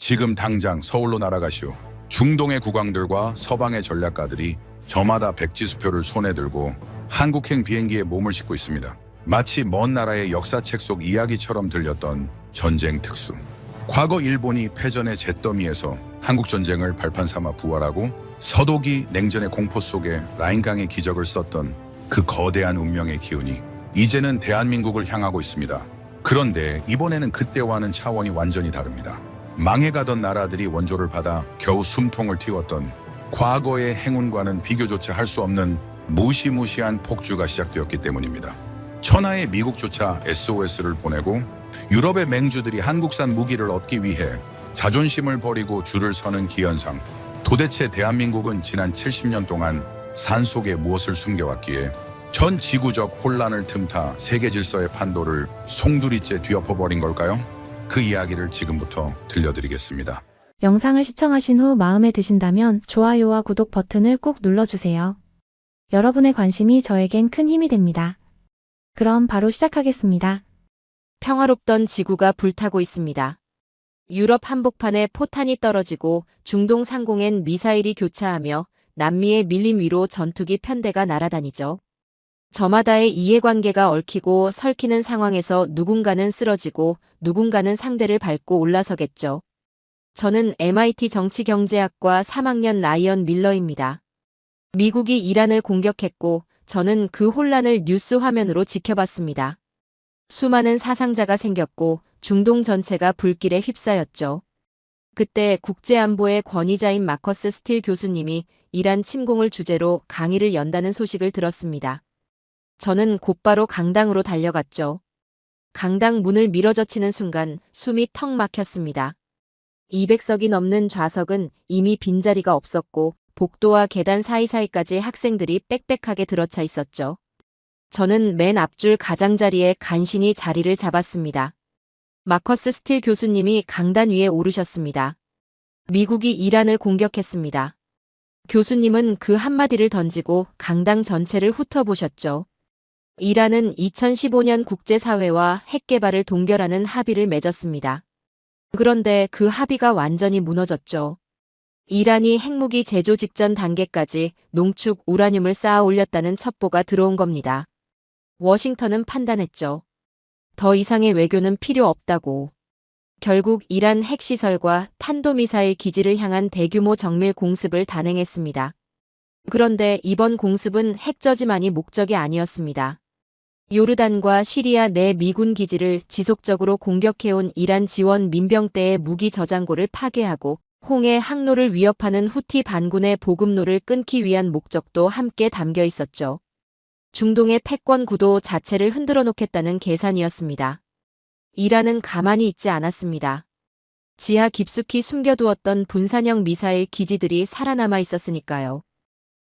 지금 당장 서울로 날아가시오. 중동의 국왕들과 서방의 전략가들이 저마다 백지수표를 손에 들고 한국행 비행기에 몸을 싣고 있습니다. 마치 먼 나라의 역사책 속 이야기처럼 들렸던 전쟁 특수. 과거 일본이 패전의 잿더미에서 한국전쟁을 발판 삼아 부활하고 서독이 냉전의 공포 속에 라인강의 기적을 썼던 그 거대한 운명의 기운이 이제는 대한민국을 향하고 있습니다. 그런데 이번에는 그때와는 차원이 완전히 다릅니다. 망해가던 나라들이 원조를 받아 겨우 숨통을 틔웠던 과거의 행운과는 비교조차 할 수 없는 무시무시한 폭주가 시작되었기 때문입니다. 천하의 미국조차 SOS를 보내고 유럽의 맹주들이 한국산 무기를 얻기 위해 자존심을 버리고 줄을 서는 기현상. 도대체 대한민국은 지난 70년 동안 산속에 무엇을 숨겨왔기에 전 지구적 혼란을 틈타 세계 질서의 판도를 송두리째 뒤엎어버린 걸까요? 그 이야기를 지금부터 들려드리겠습니다. 영상을 시청하신 후 마음에 드신다면 좋아요와 구독 버튼을 꾹 눌러주세요. 여러분의 관심이 저에겐 큰 힘이 됩니다. 그럼 바로 시작하겠습니다. 평화롭던 지구가 불타고 있습니다. 유럽 한복판에 포탄이 떨어지고 중동 상공엔 미사일이 교차하며 남미의 밀림 위로 전투기 편대가 날아다니죠. 저마다의 이해관계가 얽히고 설키는 상황에서 누군가는 쓰러지고 누군가는 상대를 밟고 올라서겠죠. 저는 MIT 정치경제학과 3학년 라이언 밀러입니다. 미국이 이란을 공격했고 저는 그 혼란을 뉴스 화면으로 지켜봤습니다. 수많은 사상자가 생겼고 중동 전체가 불길에 휩싸였죠. 그때 국제안보의 권위자인 마커스 스틸 교수님이 이란 침공을 주제로 강의를 연다는 소식을 들었습니다. 저는 곧바로 강당으로 달려갔죠. 강당 문을 밀어젖히는 순간 숨이 턱 막혔습니다. 200석이 넘는 좌석은 이미 빈자리가 없었고 복도와 계단 사이사이까지 학생들이 빽빽하게 들어차 있었죠. 저는 맨 앞줄 가장자리에 간신히 자리를 잡았습니다. 마커스 스틸 교수님이 강단 위에 오르셨습니다. 미국이 이란을 공격했습니다. 교수님은 그 한마디를 던지고 강당 전체를 훑어보셨죠. 이란은 2015년 국제사회와 핵개발을 동결하는 합의를 맺었습니다. 그런데 그 합의가 완전히 무너졌죠. 이란이 핵무기 제조 직전 단계까지 농축 우라늄을 쌓아 올렸다는 첩보가 들어온 겁니다. 워싱턴은 판단했죠. 더 이상의 외교는 필요 없다고. 결국 이란 핵시설과 탄도미사일 기지를 향한 대규모 정밀 공습을 단행했습니다. 그런데 이번 공습은 핵저지만이 목적이 아니었습니다. 요르단과 시리아 내 미군 기지를 지속적으로 공격해온 이란 지원 민병대의 무기 저장고를 파괴하고 홍해 항로를 위협하는 후티 반군의 보급로를 끊기 위한 목적도 함께 담겨 있었죠. 중동의 패권 구도 자체를 흔들어 놓겠다는 계산이었습니다. 이란은 가만히 있지 않았습니다. 지하 깊숙이 숨겨두었던 분산형 미사일 기지들이 살아남아 있었으니까요.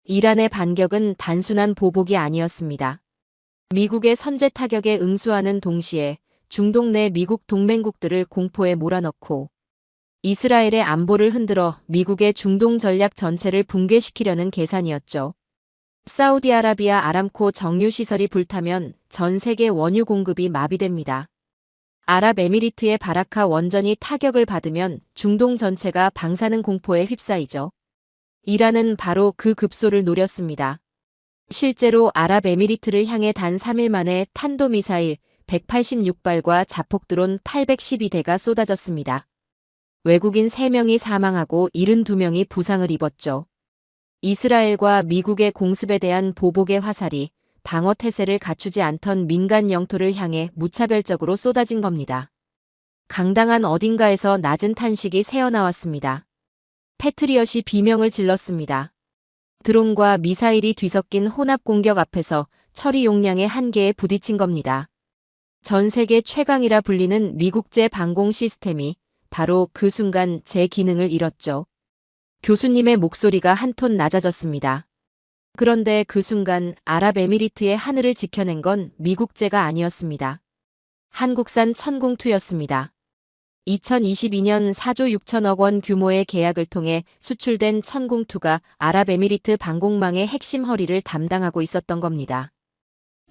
이란의 반격은 단순한 보복이 아니었습니다. 미국의 선제 타격에 응수하는 동시에 중동 내 미국 동맹국들을 공포에 몰아넣고 이스라엘의 안보를 흔들어 미국의 중동 전략 전체를 붕괴시키려는 계산이었죠. 사우디아라비아 아람코 정유시설이 불타면 전 세계 원유 공급이 마비됩니다. 아랍에미리트의 바라카 원전이 타격을 받으면 중동 전체가 방사능 공포에 휩싸이죠. 이란은 바로 그 급소를 노렸습니다. 실제로 아랍에미리트를 향해 단 3일 만에 탄도미사일 186발과 자폭드론 812대가 쏟아졌습니다. 외국인 3명이 사망하고 72명이 부상을 입었죠. 이스라엘과 미국의 공습에 대한 보복의 화살이 방어 태세를 갖추지 않던 민간 영토를 향해 무차별적으로 쏟아진 겁니다. 강당한 어딘가에서 낮은 탄식이 새어나왔습니다. 패트리엇이 비명을 질렀습니다. 드론과 미사일이 뒤섞인 혼합 공격 앞에서 처리 용량의 한계에 부딪힌 겁니다. 전 세계 최강이라 불리는 미국제 방공 시스템이 바로 그 순간 제 기능을 잃었죠. 교수님의 목소리가 한 톤 낮아졌습니다. 그런데 그 순간 아랍에미리트의 하늘을 지켜낸 건 미국제가 아니었습니다. 한국산 천궁2였습니다. 2022년 4조 6천억 원 규모의 계약을 통해 수출된 천궁2가 아랍에미리트 방공망의 핵심 허리를 담당하고 있었던 겁니다.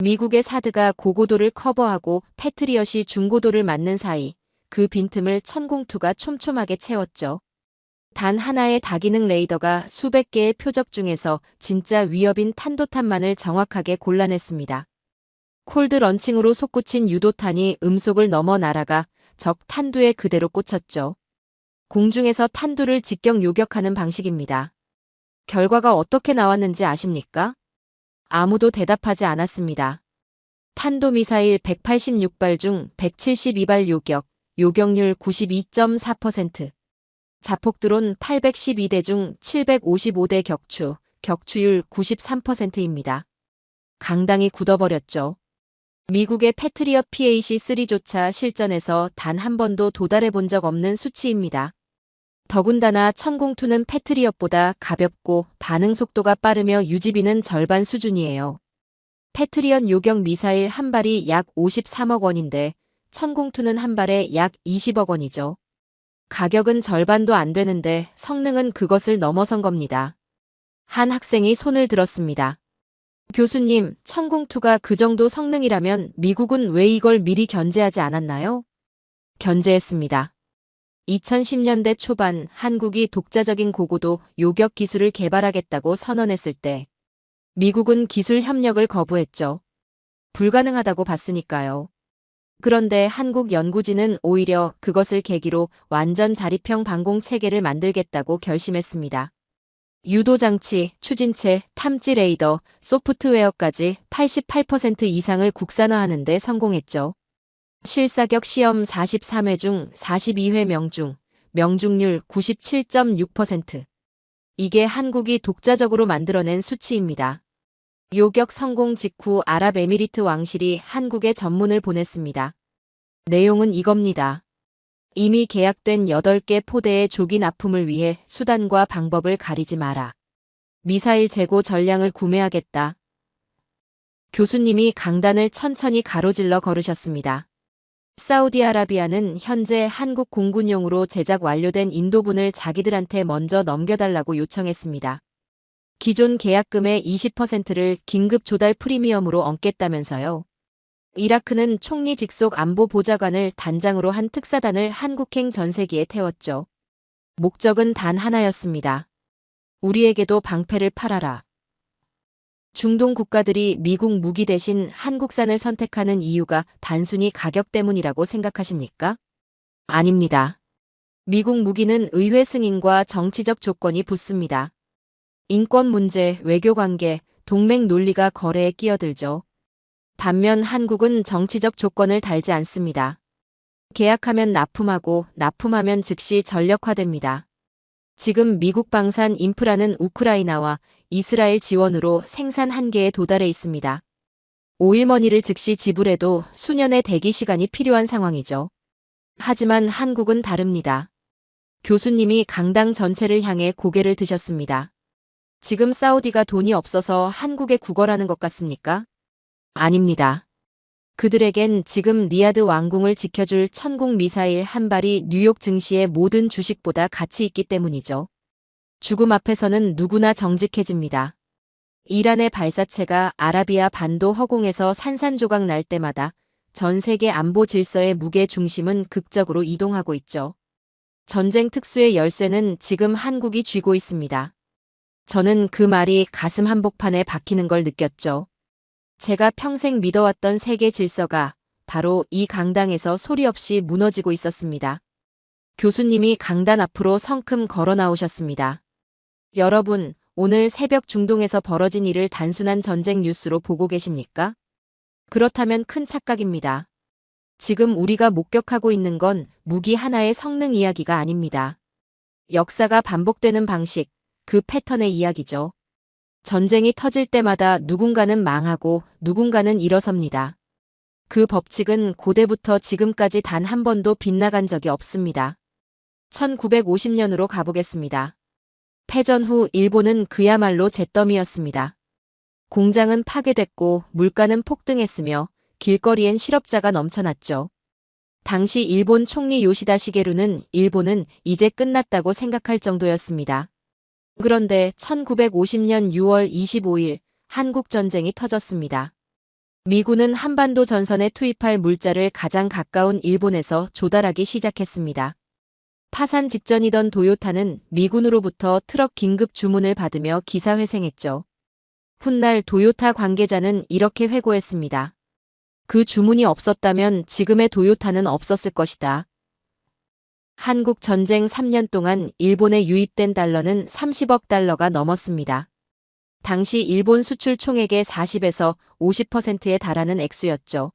미국의 사드가 고고도를 커버하고 패트리엇이 중고도를 맞는 사이 그 빈틈을 천공투가 촘촘하게 채웠죠. 단 하나의 다기능 레이더가 수백 개의 표적 중에서 진짜 위협인 탄도탄만을 정확하게 골라냈습니다. 콜드 런칭으로 솟구친 유도탄이 음속을 넘어 날아가 적 탄두에 그대로 꽂혔죠. 공중에서 탄두를 직격 요격하는 방식입니다. 결과가 어떻게 나왔는지 아십니까? 아무도 대답하지 않았습니다. 탄도미사일 186발 중 172발 요격, 요격률 92.4%. 자폭드론 812대 중 755대 격추, 격추율 93%입니다. 강당이 굳어버렸죠. 미국의 패트리엇 PAC-3조차 실전에서 단 한 번도 도달해 본 적 없는 수치입니다. 더군다나 천공투는 패트리엇보다 가볍고 반응 속도가 빠르며 유지비는 절반 수준이에요. 패트리엇 요격 미사일 한 발이 약 53억 원인데 천공투는 한 발에 약 20억 원이죠. 가격은 절반도 안 되는데 성능은 그것을 넘어선 겁니다. 한 학생이 손을 들었습니다. 교수님, 천공투가 그 정도 성능이라면 미국은 왜 이걸 미리 견제하지 않았나요? 견제했습니다. 2010년대 초반 한국이 독자적인 고고도 요격 기술을 개발하겠다고 선언했을 때 미국은 기술 협력을 거부했죠. 불가능하다고 봤으니까요. 그런데 한국 연구진은 오히려 그것을 계기로 완전 자립형 방공 체계를 만들겠다고 결심했습니다. 유도장치, 추진체, 탐지 레이더, 소프트웨어까지 88% 이상을 국산화하는 데 성공했죠. 실사격 시험 43회 중 42회 명중, 명중률 97.6%. 이게 한국이 독자적으로 만들어낸 수치입니다. 요격 성공 직후 아랍에미리트 왕실이 한국에 전문을 보냈습니다. 내용은 이겁니다. 이미 계약된 8개 포대의 조기 납품을 위해 수단과 방법을 가리지 마라. 미사일 재고 전량을 구매하겠다. 교수님이 강단을 천천히 가로질러 걸으셨습니다. 사우디아라비아는 현재 한국 공군용으로 제작 완료된 인도분을 자기들한테 먼저 넘겨달라고 요청했습니다. 기존 계약금의 20%를 긴급 조달 프리미엄으로 얹겠다면서요. 이라크는 총리 직속 안보보좌관을 단장으로 한 특사단을 한국행 전세기에 태웠죠. 목적은 단 하나였습니다. 우리에게도 방패를 팔아라. 중동 국가들이 미국 무기 대신 한국산을 선택하는 이유가 단순히 가격 때문이라고 생각하십니까? 아닙니다. 미국 무기는 의회 승인과 정치적 조건이 붙습니다. 인권 문제, 외교 관계, 동맹 논리가 거래에 끼어들죠. 반면 한국은 정치적 조건을 달지 않습니다. 계약하면 납품하고 납품하면 즉시 전력화됩니다. 지금 미국 방산 인프라는 우크라이나와 이스라엘 지원으로 생산 한계에 도달해 있습니다. 오일머니를 즉시 지불해도 수년의 대기 시간이 필요한 상황이죠. 하지만 한국은 다릅니다. 교수님이 강당 전체를 향해 고개를 드셨습니다. 지금 사우디가 돈이 없어서 한국에 구걸하는 것 같습니까? 아닙니다. 그들에겐 지금 리야드 왕궁을 지켜줄 천공 미사일 한 발이 뉴욕 증시의 모든 주식보다 가치 있기 때문이죠. 죽음 앞에서는 누구나 정직해집니다. 이란의 발사체가 아라비아 반도 허공에서 산산조각 날 때마다 전 세계 안보 질서의 무게 중심은 극적으로 이동하고 있죠. 전쟁 특수의 열쇠는 지금 한국이 쥐고 있습니다. 저는 그 말이 가슴 한복판에 박히는 걸 느꼈죠. 제가 평생 믿어왔던 세계 질서가 바로 이 강당에서 소리 없이 무너지고 있었습니다. 교수님이 강단 앞으로 성큼 걸어 나오셨습니다. 여러분, 오늘 새벽 중동에서 벌어진 일을 단순한 전쟁 뉴스로 보고 계십니까? 그렇다면 큰 착각입니다. 지금 우리가 목격하고 있는 건 무기 하나의 성능 이야기가 아닙니다. 역사가 반복되는 방식, 그 패턴의 이야기죠. 전쟁이 터질 때마다 누군가는 망하고 누군가는 일어섭니다. 그 법칙은 고대부터 지금까지 단 한 번도 빗나간 적이 없습니다. 1950년으로 가보겠습니다. 패전 후 일본은 그야말로 잿더미였습니다. 공장은 파괴됐고 물가는 폭등했으며 길거리엔 실업자가 넘쳐났죠. 당시 일본 총리 요시다 시게루는 일본은 이제 끝났다고 생각할 정도였습니다. 그런데 1950년 6월 25일 한국 전쟁이 터졌습니다. 미군은 한반도 전선에 투입할 물자를 가장 가까운 일본에서 조달하기 시작했습니다. 파산 직전이던 도요타는 미군으로부터 트럭 긴급 주문을 받으며 기사회생했죠. 훗날 도요타 관계자는 이렇게 회고했습니다. 그 주문이 없었다면 지금의 도요타는 없었을 것이다. 한국 전쟁 3년 동안 일본에 유입된 달러는 30억 달러가 넘었습니다. 당시 일본 수출 총액의 40에서 50%에 달하는 액수였죠.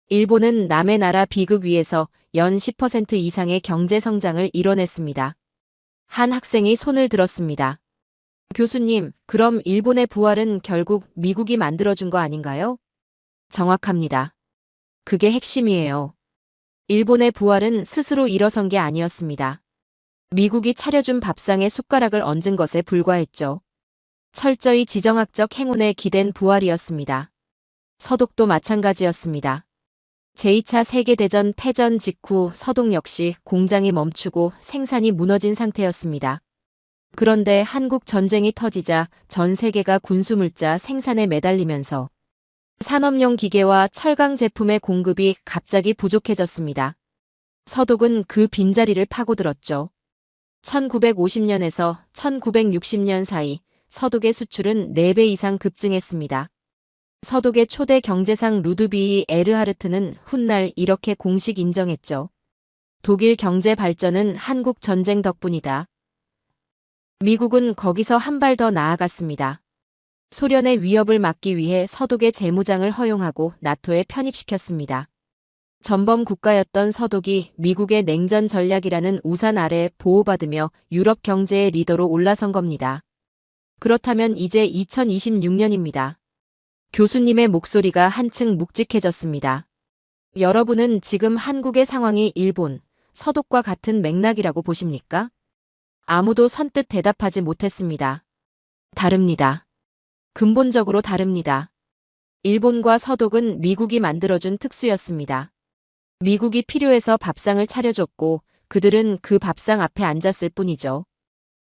일본은 남의 나라 비극 위에서 연 10% 이상의 경제 성장을 이뤄냈습니다. 한 학생이 손을 들었습니다. 교수님, 그럼 일본의 부활은 결국 미국이 만들어준 거 아닌가요? 정확합니다. 그게 핵심이에요. 일본의 부활은 스스로 일어선 게 아니었습니다. 미국이 차려준 밥상에 숟가락을 얹은 것에 불과했죠. 철저히 지정학적 행운에 기댄 부활이었습니다. 서독도 마찬가지였습니다. 제2차 세계대전 패전 직후 서독 역시 공장이 멈추고 생산이 무너진 상태였습니다. 그런데 한국 전쟁이 터지자 전 세계가 군수물자 생산에 매달리면서 산업용 기계와 철강 제품의 공급이 갑자기 부족해졌습니다. 서독은 그 빈자리를 파고들었죠. 1950년에서 1960년 사이 서독의 수출은 4배 이상 급증했습니다. 서독의 초대 경제상 루드비히 에르하르트는 훗날 이렇게 공식 인정했죠. 독일 경제 발전은 한국 전쟁 덕분이다. 미국은 거기서 한 발 더 나아갔습니다. 소련의 위협을 막기 위해 서독의 재무장을 허용하고 나토에 편입시켰습니다. 전범 국가였던 서독이 미국의 냉전 전략이라는 우산 아래 보호받으며 유럽 경제의 리더로 올라선 겁니다. 그렇다면 이제 2026년입니다. 교수님의 목소리가 한층 묵직해졌습니다. 여러분은 지금 한국의 상황이 일본, 서독과 같은 맥락이라고 보십니까? 아무도 선뜻 대답하지 못했습니다. 다릅니다. 근본적으로 다릅니다. 일본과 서독은 미국이 만들어준 특수였습니다. 미국이 필요해서 밥상을 차려줬고 그들은 그 밥상 앞에 앉았을 뿐이죠.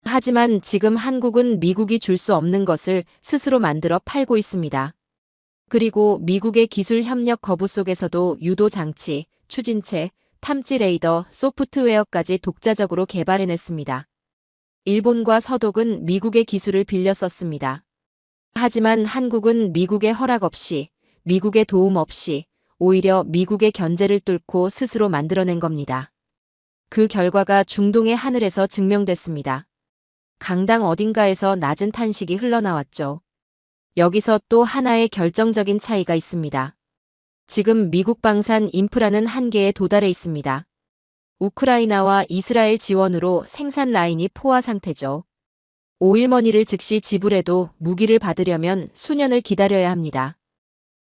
하지만 지금 한국은 미국이 줄 수 없는 것을 스스로 만들어 팔고 있습니다. 그리고 미국의 기술 협력 거부 속에서도 유도 장치, 추진체, 탐지 레이더, 소프트웨어까지 독자적으로 개발해냈습니다. 일본과 서독은 미국의 기술을 빌려 썼습니다. 하지만 한국은 미국의 허락 없이, 미국의 도움 없이 오히려 미국의 견제를 뚫고 스스로 만들어낸 겁니다. 그 결과가 중동의 하늘에서 증명됐습니다. 강당 어딘가에서 낮은 탄식이 흘러나왔죠. 여기서 또 하나의 결정적인 차이가 있습니다. 지금 미국 방산 인프라는 한계에 도달해 있습니다. 우크라이나와 이스라엘 지원으로 생산 라인이 포화 상태죠. 오일머니를 즉시 지불해도 무기를 받으려면 수년을 기다려야 합니다.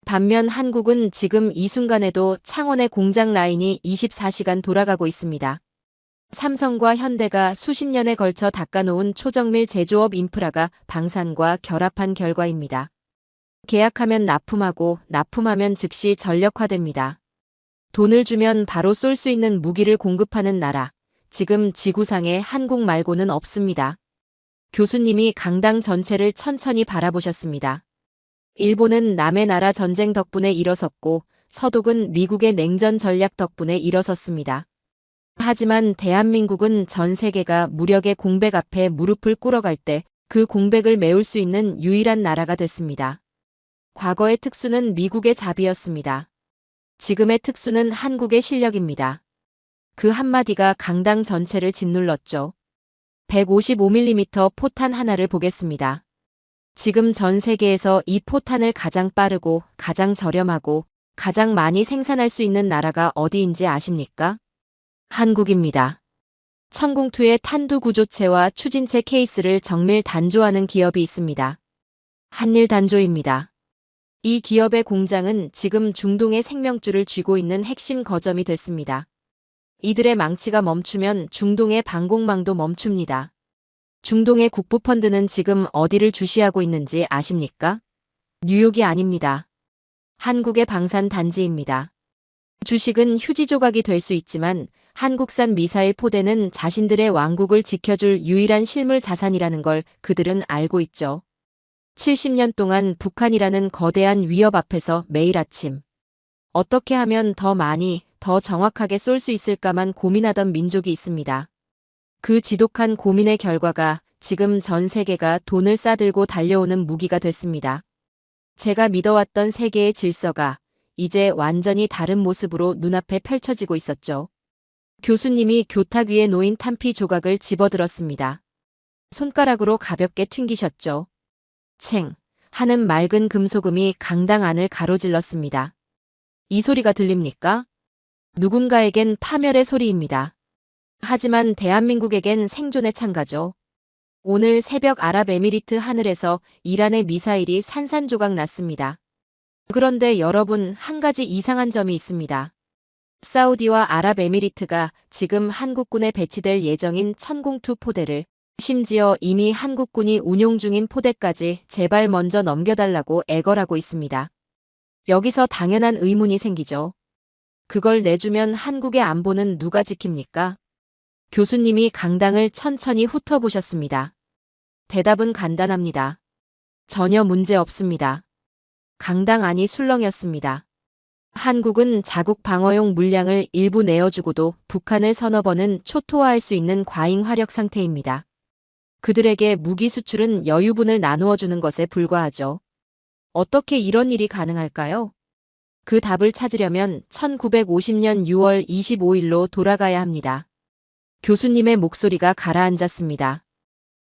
반면 한국은 지금 이 순간에도 창원의 공장 라인이 24시간 돌아가고 있습니다. 삼성과 현대가 수십 년에 걸쳐 닦아놓은 초정밀 제조업 인프라가 방산과 결합한 결과입니다. 계약하면 납품하고 납품하면 즉시 전력화됩니다. 돈을 주면 바로 쏠 수 있는 무기를 공급하는 나라, 지금 지구상에 한국 말고는 없습니다. 교수님이 강당 전체를 천천히 바라보셨습니다. 일본은 남의 나라 전쟁 덕분에 일어섰고 서독은 미국의 냉전 전략 덕분에 일어섰습니다. 하지만 대한민국은 전 세계가 무력의 공백 앞에 무릎을 꿇어갈 때 그 공백을 메울 수 있는 유일한 나라가 됐습니다. 과거의 특수는 미국의 자비였습니다. 지금의 특수는 한국의 실력입니다. 그 한마디가 강당 전체를 짓눌렀죠. 155mm 포탄 하나를 보겠습니다. 지금 전 세계에서 이 포탄을 가장 빠르고 가장 저렴하고 가장 많이 생산할 수 있는 나라가 어디인지 아십니까? 한국입니다. 천궁투의 탄두 구조체와 추진체 케이스를 정밀 단조하는 기업이 있습니다. 한일 단조입니다. 이 기업의 공장은 지금 중동의 생명줄을 쥐고 있는 핵심 거점이 됐습니다. 이들의 망치가 멈추면 중동의 방공망도 멈춥니다. 중동의 국부펀드는 지금 어디를 주시하고 있는지 아십니까? 뉴욕이 아닙니다. 한국의 방산 단지입니다. 주식은 휴지 조각이 될 수 있지만 한국산 미사일 포대는 자신들의 왕국을 지켜줄 유일한 실물 자산이라는 걸 그들은 알고 있죠. 70년 동안 북한이라는 거대한 위협 앞에서 매일 아침 어떻게 하면 더 많이, 더 정확하게 쏠 수 있을까만 고민하던 민족이 있습니다. 그 지독한 고민의 결과가 지금 전 세계가 돈을 싸들고 달려오는 무기가 됐습니다. 제가 믿어왔던 세계의 질서가 이제 완전히 다른 모습으로 눈앞에 펼쳐지고 있었죠. 교수님이 교탁 위에 놓인 탄피 조각을 집어들었습니다. 손가락으로 가볍게 튕기셨죠. 챙 하는 맑은 금소금이 강당 안을 가로질렀습니다. 이 소리가 들립니까? 누군가에겐 파멸의 소리입니다. 하지만 대한민국에겐 생존의 찬가죠. 오늘 새벽 아랍에미리트 하늘에서 이란의 미사일이 산산조각 났습니다. 그런데 여러분, 한 가지 이상한 점이 있습니다. 사우디와 아랍에미리트가 지금 한국군에 배치될 예정인 천공투 포대를, 심지어 이미 한국군이 운용 중인 포대까지 제발 먼저 넘겨달라고 애걸하고 있습니다. 여기서 당연한 의문이 생기죠. 그걸 내주면 한국의 안보는 누가 지킵니까? 교수님이 강당을 천천히 훑어보셨습니다. 대답은 간단합니다. 전혀 문제 없습니다. 강당 안이 술렁였습니다. 한국은 자국 방어용 물량을 일부 내어주고도 북한을 서너 번은 초토화할 수 있는 과잉 화력 상태입니다. 그들에게 무기 수출은 여유분을 나누어 주는 것에 불과하죠. 어떻게 이런 일이 가능할까요? 그 답을 찾으려면 1950년 6월 25일로 돌아가야 합니다. 교수님의 목소리가 가라앉았습니다.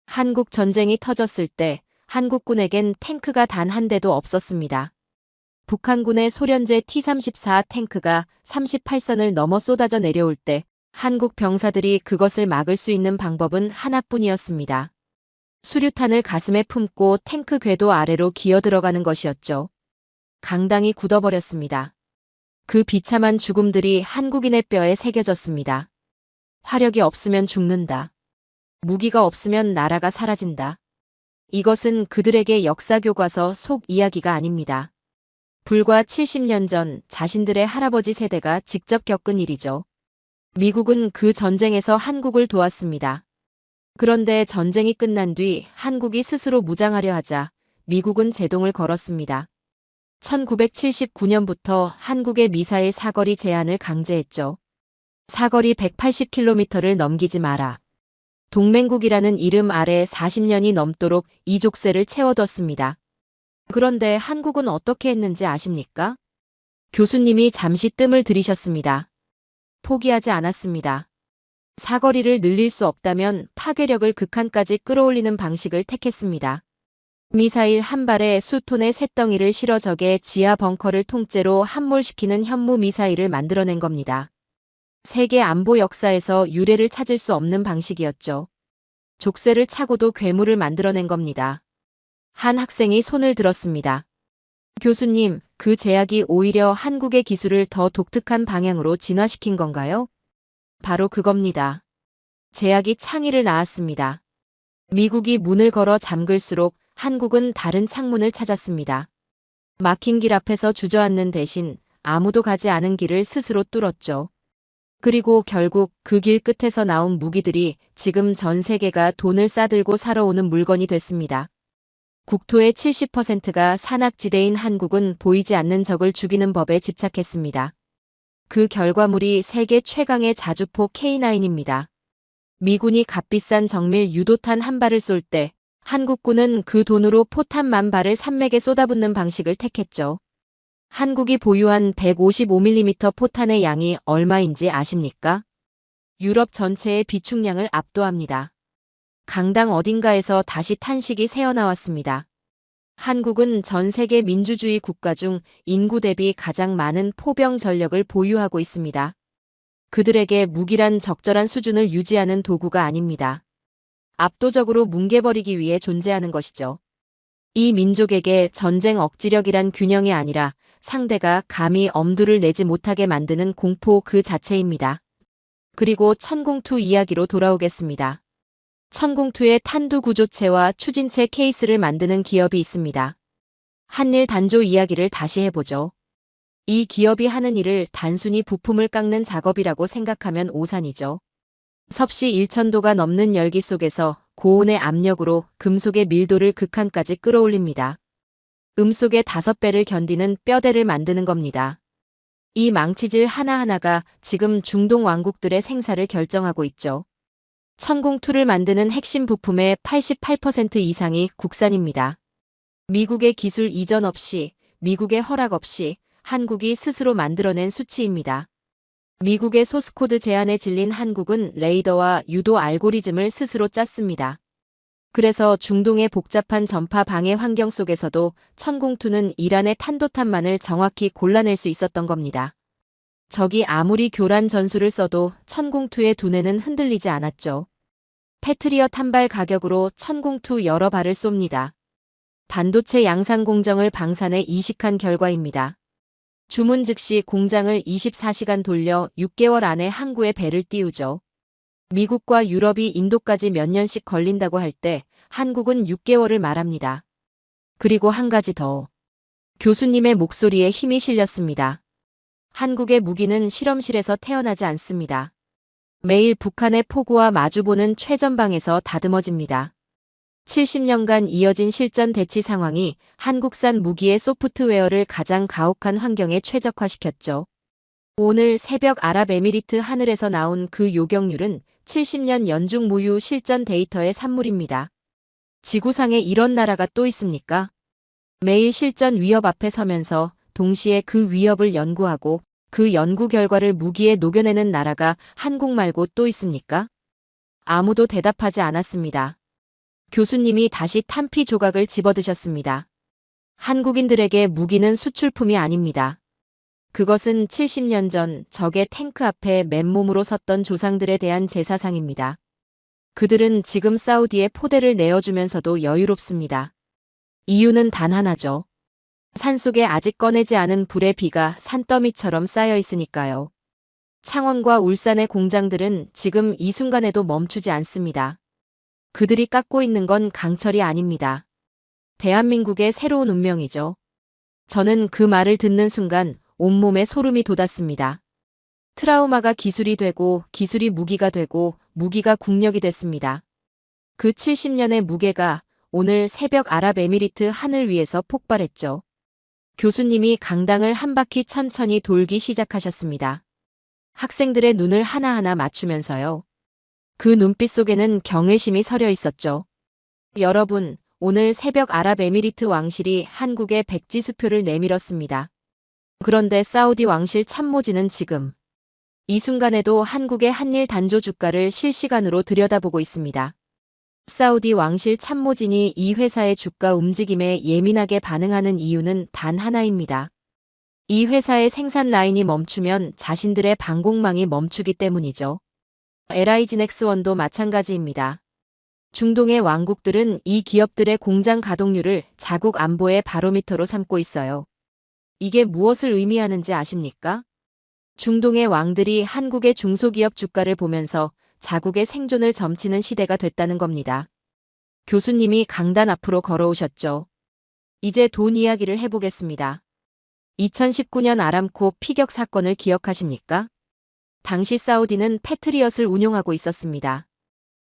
한국 전쟁이 터졌을 때 한국군에겐 탱크가 단 한 대도 없었습니다. 북한군의 소련제 T-34 탱크가 38선을 넘어 쏟아져 내려올 때 한국 병사들이 그것을 막을 수 있는 방법은 하나뿐이었습니다. 수류탄을 가슴에 품고 탱크 궤도 아래로 기어들어가는 것이었죠. 강당이 굳어버렸습니다. 그 비참한 죽음들이 한국인의 뼈에 새겨졌습니다. 화력이 없으면 죽는다. 무기가 없으면 나라가 사라진다. 이것은 그들에게 역사교과서 속 이야기가 아닙니다. 불과 70년 전 자신들의 할아버지 세대가 직접 겪은 일이죠. 미국은 그 전쟁에서 한국을 도왔습니다. 그런데 전쟁이 끝난 뒤 한국이 스스로 무장하려 하자 미국은 제동을 걸었습니다. 1979년부터 한국의 미사일 사거리 제한을 강제했죠. 사거리 180km를 넘기지 마라. 동맹국이라는 이름 아래 40년이 넘도록 이 족쇄를 채워뒀습니다. 그런데 한국은 어떻게 했는지 아십니까? 교수님이 잠시 뜸을 들이셨습니다. 포기하지 않았습니다. 사거리를 늘릴 수 없다면 파괴력을 극한까지 끌어올리는 방식을 택했습니다. 미사일 한 발에 수톤의 쇳덩이를 실어 적의 지하 벙커를 통째로 함몰시키는 현무 미사일을 만들어낸 겁니다. 세계 안보 역사에서 유례를 찾을 수 없는 방식이었죠. 족쇄를 차고도 괴물을 만들어낸 겁니다. 한 학생이 손을 들었습니다. 교수님, 그 제약이 오히려 한국의 기술을 더 독특한 방향으로 진화시킨 건가요? 바로 그겁니다. 제약이 창의를 낳았습니다. 미국이 문을 걸어 잠글수록 한국은 다른 창문을 찾았습니다. 막힌 길 앞에서 주저앉는 대신 아무도 가지 않은 길을 스스로 뚫었죠. 그리고 결국 그 길 끝에서 나온 무기들이 지금 전 세계가 돈을 싸들고 사러 오는 물건이 됐습니다. 국토의 70%가 산악지대인 한국은 보이지 않는 적을 죽이는 법에 집착했습니다. 그 결과물이 세계 최강의 자주포 K9입니다. 미군이 값비싼 정밀 유도탄 한 발을 쏠 때 한국군은 그 돈으로 포탄 10,000발을 산맥에 쏟아붓는 방식을 택했죠. 한국이 보유한 155mm 포탄의 양이 얼마인지 아십니까? 유럽 전체의 비축량을 압도합니다. 강당 어딘가에서 다시 탄식이 새어나왔습니다. 한국은 전 세계 민주주의 국가 중 인구 대비 가장 많은 포병 전력을 보유하고 있습니다. 그들에게 무기란 적절한 수준을 유지하는 도구가 아닙니다. 압도적으로 뭉개버리기 위해 존재하는 것이죠. 이 민족에게 전쟁 억지력이란 균형이 아니라 상대가 감히 엄두를 내지 못하게 만드는 공포 그 자체입니다. 그리고 천공투 이야기로 돌아오겠습니다. 천공투의 탄두 구조체와 추진체 케이스를 만드는 기업이 있습니다. 한일 단조 이야기를 다시 해보죠. 이 기업이 하는 일을 단순히 부품을 깎는 작업이라고 생각하면 오산이죠. 섭씨 1000도가 넘는 열기 속에서 고온의 압력으로 금속의 밀도를 극한까지 끌어올립니다. 음속의 5배를 견디는 뼈대를 만드는 겁니다. 이 망치질 하나하나가 지금 중동 왕국들의 생사를 결정하고 있죠. 천궁2를 만드는 핵심 부품의 88% 이상이 국산입니다. 미국의 기술 이전 없이, 미국의 허락 없이 한국이 스스로 만들어낸 수치입니다. 미국의 소스코드 제안에 질린 한국은 레이더와 유도 알고리즘을 스스로 짰습니다. 그래서 중동의 복잡한 전파 방해 환경 속에서도 천궁2는 이란의 탄도탄만을 정확히 골라낼 수 있었던 겁니다. 적이 아무리 교란 전술을 써도 천궁2의 두뇌는 흔들리지 않았죠. 패트리엇 한 발 가격으로 천궁2 여러 발을 쏩니다. 반도체 양산 공정을 방산해 이식한 결과입니다. 주문 즉시 공장을 24시간 돌려 6개월 안에 항구에 배를 띄우죠. 미국과 유럽이 인도까지 몇 년씩 걸린다고 할 때 한국은 6개월을 말합니다. 그리고 한 가지 더. 교수님의 목소리에 힘이 실렸습니다. 한국의 무기는 실험실에서 태어나지 않습니다. 매일 북한의 포구와 마주보는 최전방에서 다듬어집니다. 70년간 이어진 실전 대치 상황이 한국산 무기의 소프트웨어를 가장 가혹한 환경에 최적화시켰죠. 오늘 새벽 아랍에미리트 하늘에서 나온 그 요격률은 70년 연중 무휴 실전 데이터의 산물입니다. 지구상에 이런 나라가 또 있습니까? 매일 실전 위협 앞에 서면서 동시에 그 위협을 연구하고 그 연구 결과를 무기에 녹여내는 나라가 한국 말고 또 있습니까? 아무도 대답하지 않았습니다. 교수님이 다시 탄피 조각을 집어드셨습니다. 한국인들에게 무기는 수출품이 아닙니다. 그것은 70년 전 적의 탱크 앞에 맨몸으로 섰던 조상들에 대한 제사상입니다. 그들은 지금 사우디에 포대를 내어주면서도 여유롭습니다. 이유는 단 하나죠. 산속에 아직 꺼내지 않은 불의 비가 산더미처럼 쌓여 있으니까요. 창원과 울산의 공장들은 지금 이 순간에도 멈추지 않습니다. 그들이 깎고 있는 건 강철이 아닙니다. 대한민국의 새로운 운명이죠. 저는 그 말을 듣는 순간 온몸에 소름이 돋았습니다. 트라우마가 기술이 되고 기술이 무기가 되고 무기가 국력이 됐습니다. 그 70년의 무게가 오늘 새벽 아랍에미리트 하늘 위에서 폭발했죠. 교수님이 강당을 한 바퀴 천천히 돌기 시작하셨습니다. 학생들의 눈을 하나하나 맞추면서요. 그 눈빛 속에는 경외심이 서려 있었죠. 여러분, 오늘 새벽 아랍에미리트 왕실이 한국에 백지 수표를 내밀었습니다. 그런데 사우디 왕실 참모진은 지금 이 순간에도 한국의 한일 단조 주가를 실시간으로 들여다보고 있습니다. 사우디 왕실 참모진이 이 회사의 주가 움직임에 예민하게 반응하는 이유는 단 하나입니다. 이 회사의 생산 라인이 멈추면 자신들의 방공망이 멈추기 때문이죠. LIG넥스원도 마찬가지입니다. 중동의 왕국들은 이 기업들의 공장 가동률을 자국 안보의 바로미터로 삼고 있어요. 이게 무엇을 의미하는지 아십니까? 중동의 왕들이 한국의 중소기업 주가를 보면서 자국의 생존을 점치는 시대가 됐다는 겁니다. 교수님이 강단 앞으로 걸어오셨죠. 이제 돈 이야기를 해보겠습니다. 2019년 아람코 피격 사건을 기억하십니까? 당시 사우디는 패트리엇을 운용하고 있었습니다.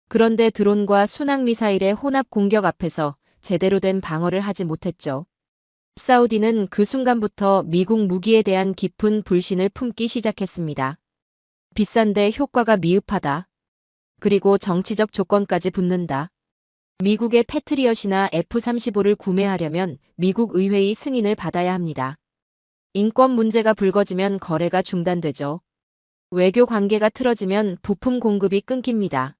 그런데 드론과 순항미사일의 혼합 공격 앞에서 제대로 된 방어를 하지 못했죠. 사우디는 그 순간부터 미국 무기에 대한 깊은 불신을 품기 시작했습니다. 비싼데 효과가 미흡하다. 그리고 정치적 조건까지 붙는다. 미국의 패트리엇이나 F-35를 구매하려면 미국 의회의 승인을 받아야 합니다. 인권 문제가 불거지면 거래가 중단되죠. 외교 관계가 틀어지면 부품 공급이 끊깁니다.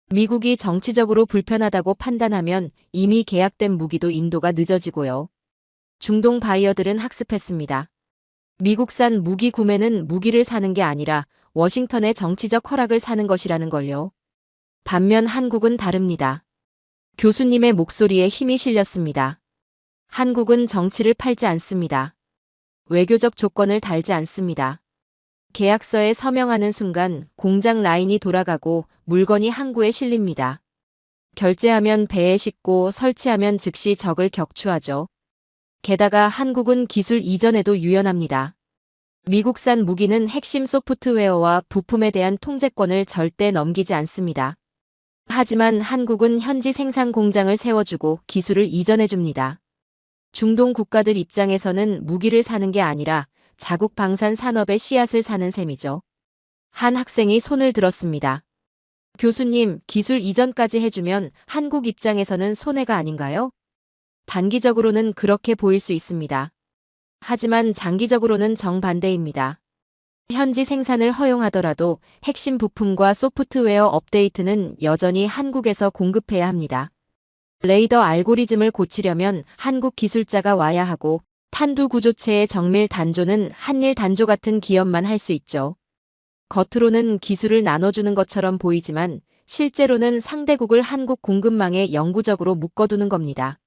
미국이 정치적으로 불편하다고 판단하면 이미 계약된 무기도 인도가 늦어지고요. 중동 바이어들은 학습했습니다. 미국산 무기 구매는 무기를 사는 게 아니라 워싱턴의 정치적 허락을 사는 것이라는 걸요. 반면 한국은 다릅니다. 교수님의 목소리에 힘이 실렸습니다. 한국은 정치를 팔지 않습니다. 외교적 조건을 달지 않습니다. 계약서에 서명하는 순간 공장 라인이 돌아가고 물건이 항구에 실립니다. 결제하면 배에 싣고 설치하면 즉시 적을 격추하죠. 게다가 한국은 기술 이전에도 유연합니다. 미국산 무기는 핵심 소프트웨어와 부품에 대한 통제권을 절대 넘기지 않습니다. 하지만 한국은 현지 생산 공장을 세워주고 기술을 이전해줍니다. 중동 국가들 입장에서는 무기를 사는 게 아니라 자국 방산 산업의 씨앗을 사는 셈이죠. 한 학생이 손을 들었습니다. 교수님, 기술 이전까지 해주면 한국 입장에서는 손해가 아닌가요? 단기적으로는 그렇게 보일 수 있습니다. 하지만 장기적으로는 정반대입니다. 현지 생산을 허용하더라도 핵심 부품과 소프트웨어 업데이트는 여전히 한국에서 공급해야 합니다. 레이더 알고리즘을 고치려면 한국 기술자가 와야 하고 탄두 구조체의 정밀 단조는 한일 단조 같은 기업만 할 수 있죠. 겉으로는 기술을 나눠주는 것처럼 보이지만 실제로는 상대국을 한국 공급망에 영구적으로 묶어두는 겁니다.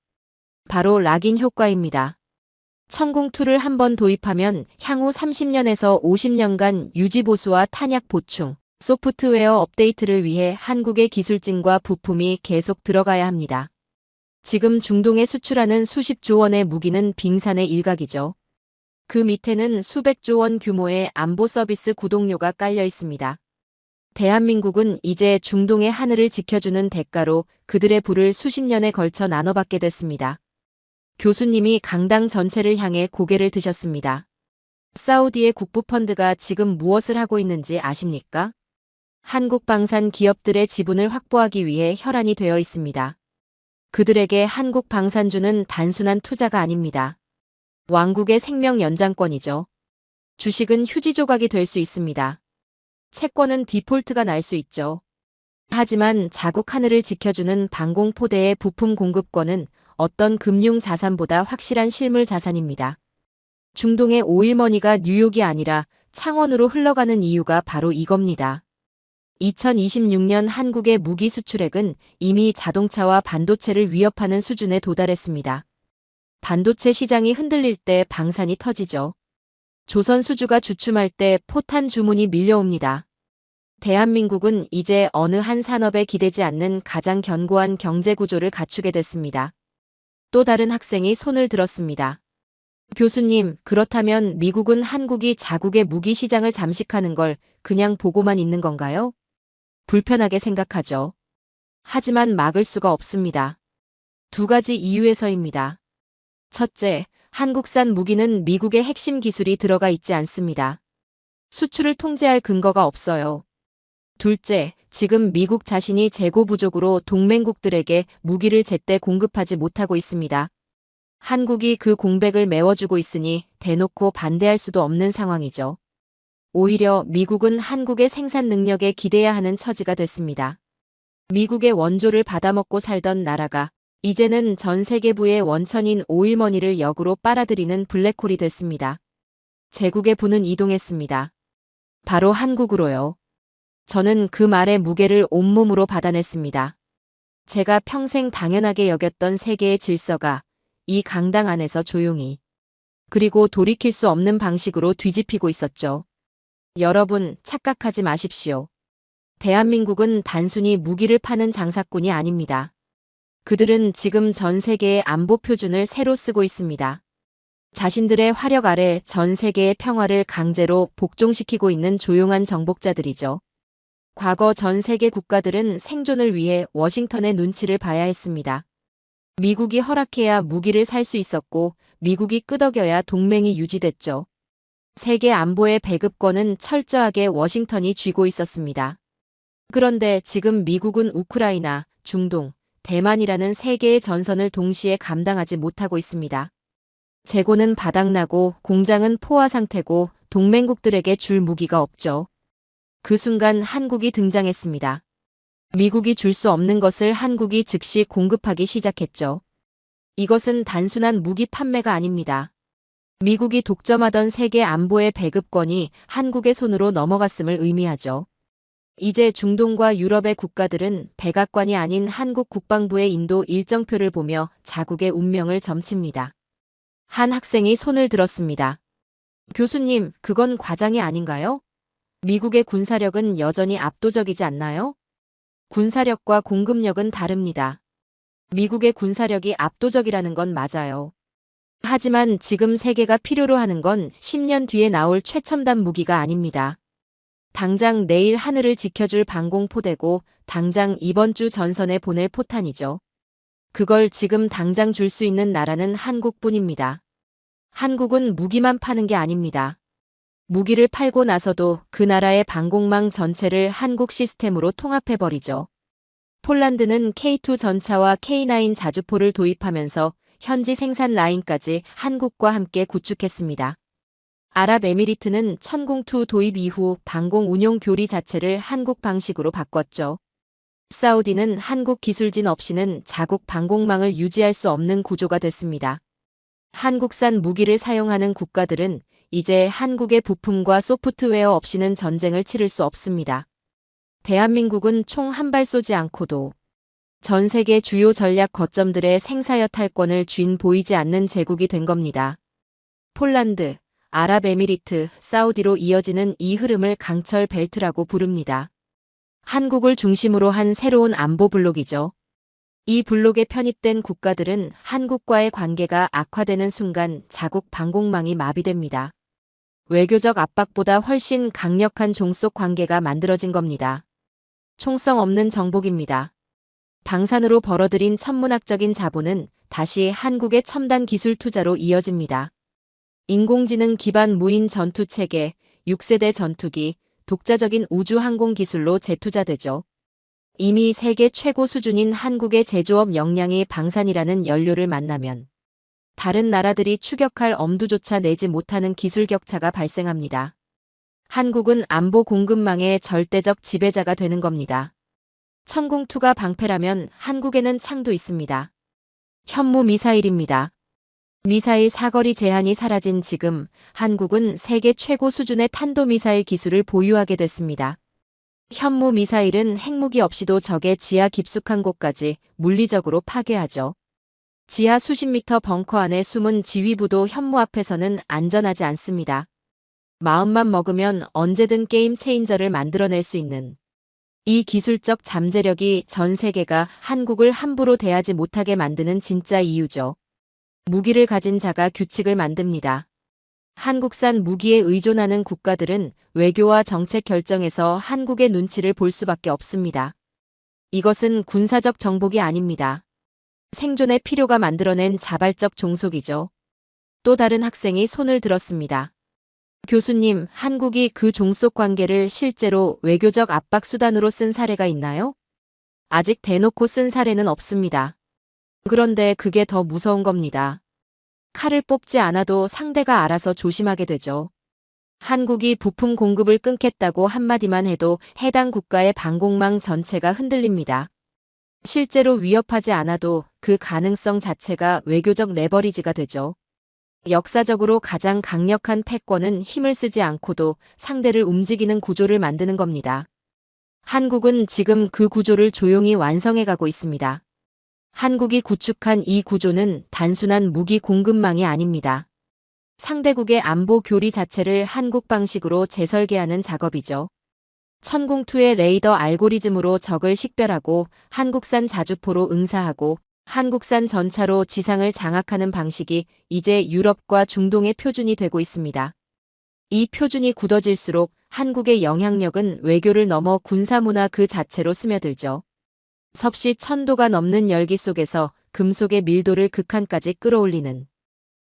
바로 락인 효과입니다. 천궁2를 한번 도입하면 향후 30년에서 50년간 유지보수와 탄약 보충, 소프트웨어 업데이트를 위해 한국의 기술진과 부품이 계속 들어가야 합니다. 지금 중동에 수출하는 수십조 원의 무기는 빙산의 일각이죠. 그 밑에는 수백조 원 규모의 안보 서비스 구독료가 깔려 있습니다. 대한민국은 이제 중동의 하늘을 지켜주는 대가로 그들의 부를 수십 년에 걸쳐 나눠받게 됐습니다. 교수님이 강당 전체를 향해 고개를 드셨습니다. 사우디의 국부펀드가 지금 무엇을 하고 있는지 아십니까? 한국 방산 기업들의 지분을 확보하기 위해 혈안이 되어 있습니다. 그들에게 한국 방산주는 단순한 투자가 아닙니다. 왕국의 생명 연장권이죠. 주식은 휴지 조각이 될 수 있습니다. 채권은 디폴트가 날 수 있죠. 하지만 자국 하늘을 지켜주는 방공포대의 부품 공급권은 어떤 금융 자산보다 확실한 실물 자산입니다. 중동의 오일머니가 뉴욕이 아니라 창원으로 흘러가는 이유가 바로 이겁니다. 2026년 한국의 무기 수출액은 이미 자동차와 반도체를 위협하는 수준에 도달했습니다. 반도체 시장이 흔들릴 때 방산이 터지죠. 조선 수주가 주춤할 때 포탄 주문이 밀려옵니다. 대한민국은 이제 어느 한 산업에 기대지 않는 가장 견고한 경제 구조를 갖추게 됐습니다. 또 다른 학생이 손을 들었습니다. 교수님, 그렇다면 미국은 한국이 자국의 무기 시장을 잠식하는 걸 그냥 보고만 있는 건가요? 불편하게 생각하죠. 하지만 막을 수가 없습니다. 두 가지 이유에서입니다. 첫째, 한국산 무기는 미국의 핵심 기술이 들어가 있지 않습니다. 수출을 통제할 근거가 없어요. 둘째, 지금 미국 자신이 재고 부족으로 동맹국들에게 무기를 제때 공급하지 못하고 있습니다. 한국이 그 공백을 메워주고 있으니 대놓고 반대할 수도 없는 상황이죠. 오히려 미국은 한국의 생산 능력에 기대야 하는 처지가 됐습니다. 미국의 원조를 받아먹고 살던 나라가 이제는 전 세계부의 원천인 오일머니를 역으로 빨아들이는 블랙홀이 됐습니다. 제국의 부는 이동했습니다. 바로 한국으로요. 저는 그 말의 무게를 온몸으로 받아냈습니다. 제가 평생 당연하게 여겼던 세계의 질서가 이 강당 안에서 조용히 그리고 돌이킬 수 없는 방식으로 뒤집히고 있었죠. 여러분, 착각하지 마십시오. 대한민국은 단순히 무기를 파는 장사꾼이 아닙니다. 그들은 지금 전 세계의 안보 표준을 새로 쓰고 있습니다. 자신들의 화력 아래 전 세계의 평화를 강제로 복종시키고 있는 조용한 정복자들이죠. 과거 전 세계 국가들은 생존을 위해 워싱턴의 눈치를 봐야 했습니다. 미국이 허락해야 무기를 살 수 있었고 미국이 끄덕여야 동맹이 유지됐죠. 세계 안보의 배급권은 철저하게 워싱턴이 쥐고 있었습니다. 그런데 지금 미국은 우크라이나, 중동, 대만이라는 세 개의 전선을 동시에 감당하지 못하고 있습니다. 재고는 바닥나고 공장은 포화 상태고 동맹국들에게 줄 무기가 없죠. 그 순간 한국이 등장했습니다. 미국이 줄 수 없는 것을 한국이 즉시 공급하기 시작했죠. 이것은 단순한 무기 판매가 아닙니다. 미국이 독점하던 세계 안보의 배급권이 한국의 손으로 넘어갔음을 의미하죠. 이제 중동과 유럽의 국가들은 백악관이 아닌 한국 국방부의 인도 일정표를 보며 자국의 운명을 점칩니다. 한 학생이 손을 들었습니다. 교수님, 그건 과장이 아닌가요? 미국의 군사력은 여전히 압도적이지 않나요? 군사력과 공급력은 다릅니다. 미국의 군사력이 압도적이라는 건 맞아요. 하지만 지금 세계가 필요로 하는 건 10년 뒤에 나올 최첨단 무기가 아닙니다. 당장 내일 하늘을 지켜줄 방공포대고 당장 이번 주 전선에 보낼 포탄이죠. 그걸 지금 당장 줄 수 있는 나라는 한국뿐입니다. 한국은 무기만 파는 게 아닙니다. 무기를 팔고 나서도 그 나라의 방공망 전체를 한국 시스템으로 통합해버리죠. 폴란드는 K2 전차와 K9 자주포를 도입하면서 현지 생산 라인까지 한국과 함께 구축했습니다. 아랍에미리트는 천궁2 도입 이후 방공 운용 교리 자체를 한국 방식으로 바꿨죠. 사우디는 한국 기술진 없이는 자국 방공망을 유지할 수 없는 구조가 됐습니다. 한국산 무기를 사용하는 국가들은 이제 한국의 부품과 소프트웨어 없이는 전쟁을 치를 수 없습니다. 대한민국은 총 한 발 쏘지 않고도 전 세계 주요 전략 거점들의 생사여탈권을 쥔 보이지 않는 제국이 된 겁니다. 폴란드, 아랍에미리트, 사우디로 이어지는 이 흐름을 강철 벨트라고 부릅니다. 한국을 중심으로 한 새로운 안보 블록이죠. 이 블록에 편입된 국가들은 한국과의 관계가 악화되는 순간 자국 방공망이 마비됩니다. 외교적 압박보다 훨씬 강력한 종속 관계가 만들어진 겁니다. 총성 없는 정복입니다. 방산으로 벌어들인 천문학적인 자본은 다시 한국의 첨단 기술 투자로 이어집니다. 인공지능 기반 무인 전투 체계, 6세대 전투기, 독자적인 우주 항공 기술로 재투자되죠. 이미 세계 최고 수준인 한국의 제조업 역량이 방산이라는 연료를 만나면 다른 나라들이 추격할 엄두조차 내지 못하는 기술 격차가 발생합니다. 한국은 안보 공급망의 절대적 지배자가 되는 겁니다. 천궁2가 방패라면 한국에는 창도 있습니다. 현무 미사일입니다. 미사일 사거리 제한이 사라진 지금 한국은 세계 최고 수준의 탄도미사일 기술을 보유하게 됐습니다. 현무 미사일은 핵무기 없이도 적의 지하 깊숙한 곳까지 물리적으로 파괴하죠. 지하 수십 미터 벙커 안에 숨은 지휘부도 현무 앞에서는 안전하지 않습니다. 마음만 먹으면 언제든 게임 체인저를 만들어낼 수 있는 이 기술적 잠재력이 전 세계가 한국을 함부로 대하지 못하게 만드는 진짜 이유죠. 무기를 가진 자가 규칙을 만듭니다. 한국산 무기에 의존하는 국가들은 외교와 정책 결정에서 한국의 눈치를 볼 수밖에 없습니다. 이것은 군사적 정복이 아닙니다. 생존의 필요가 만들어낸 자발적 종속이죠. 또 다른 학생이 손을 들었습니다. 교수님, 한국이 그 종속 관계를 실제로 외교적 압박 수단으로 쓴 사례가 있나요? 아직 대놓고 쓴 사례는 없습니다. 그런데 그게 더 무서운 겁니다. 칼을 뽑지 않아도 상대가 알아서 조심하게 되죠. 한국이 부품 공급을 끊겠다고 한마디만 해도 해당 국가의 방공망 전체가 흔들립니다. 실제로 위협하지 않아도 그 가능성 자체가 외교적 레버리지가 되죠. 역사적으로 가장 강력한 패권은 힘을 쓰지 않고도 상대를 움직이는 구조를 만드는 겁니다. 한국은 지금 그 구조를 조용히 완성해 가고 있습니다. 한국이 구축한 이 구조는 단순한 무기 공급망이 아닙니다. 상대국의 안보 교리 자체를 한국 방식으로 재설계하는 작업이죠. 천궁2의 레이더 알고리즘으로 적을 식별하고 한국산 자주포로 응사하고 한국산 전차로 지상을 장악하는 방식이 이제 유럽과 중동의 표준이 되고 있습니다. 이 표준이 굳어질수록 한국의 영향력은 외교를 넘어 군사문화 그 자체로 스며들죠. 섭씨 1000도가 넘는 열기 속에서 금속의 밀도를 극한까지 끌어올리는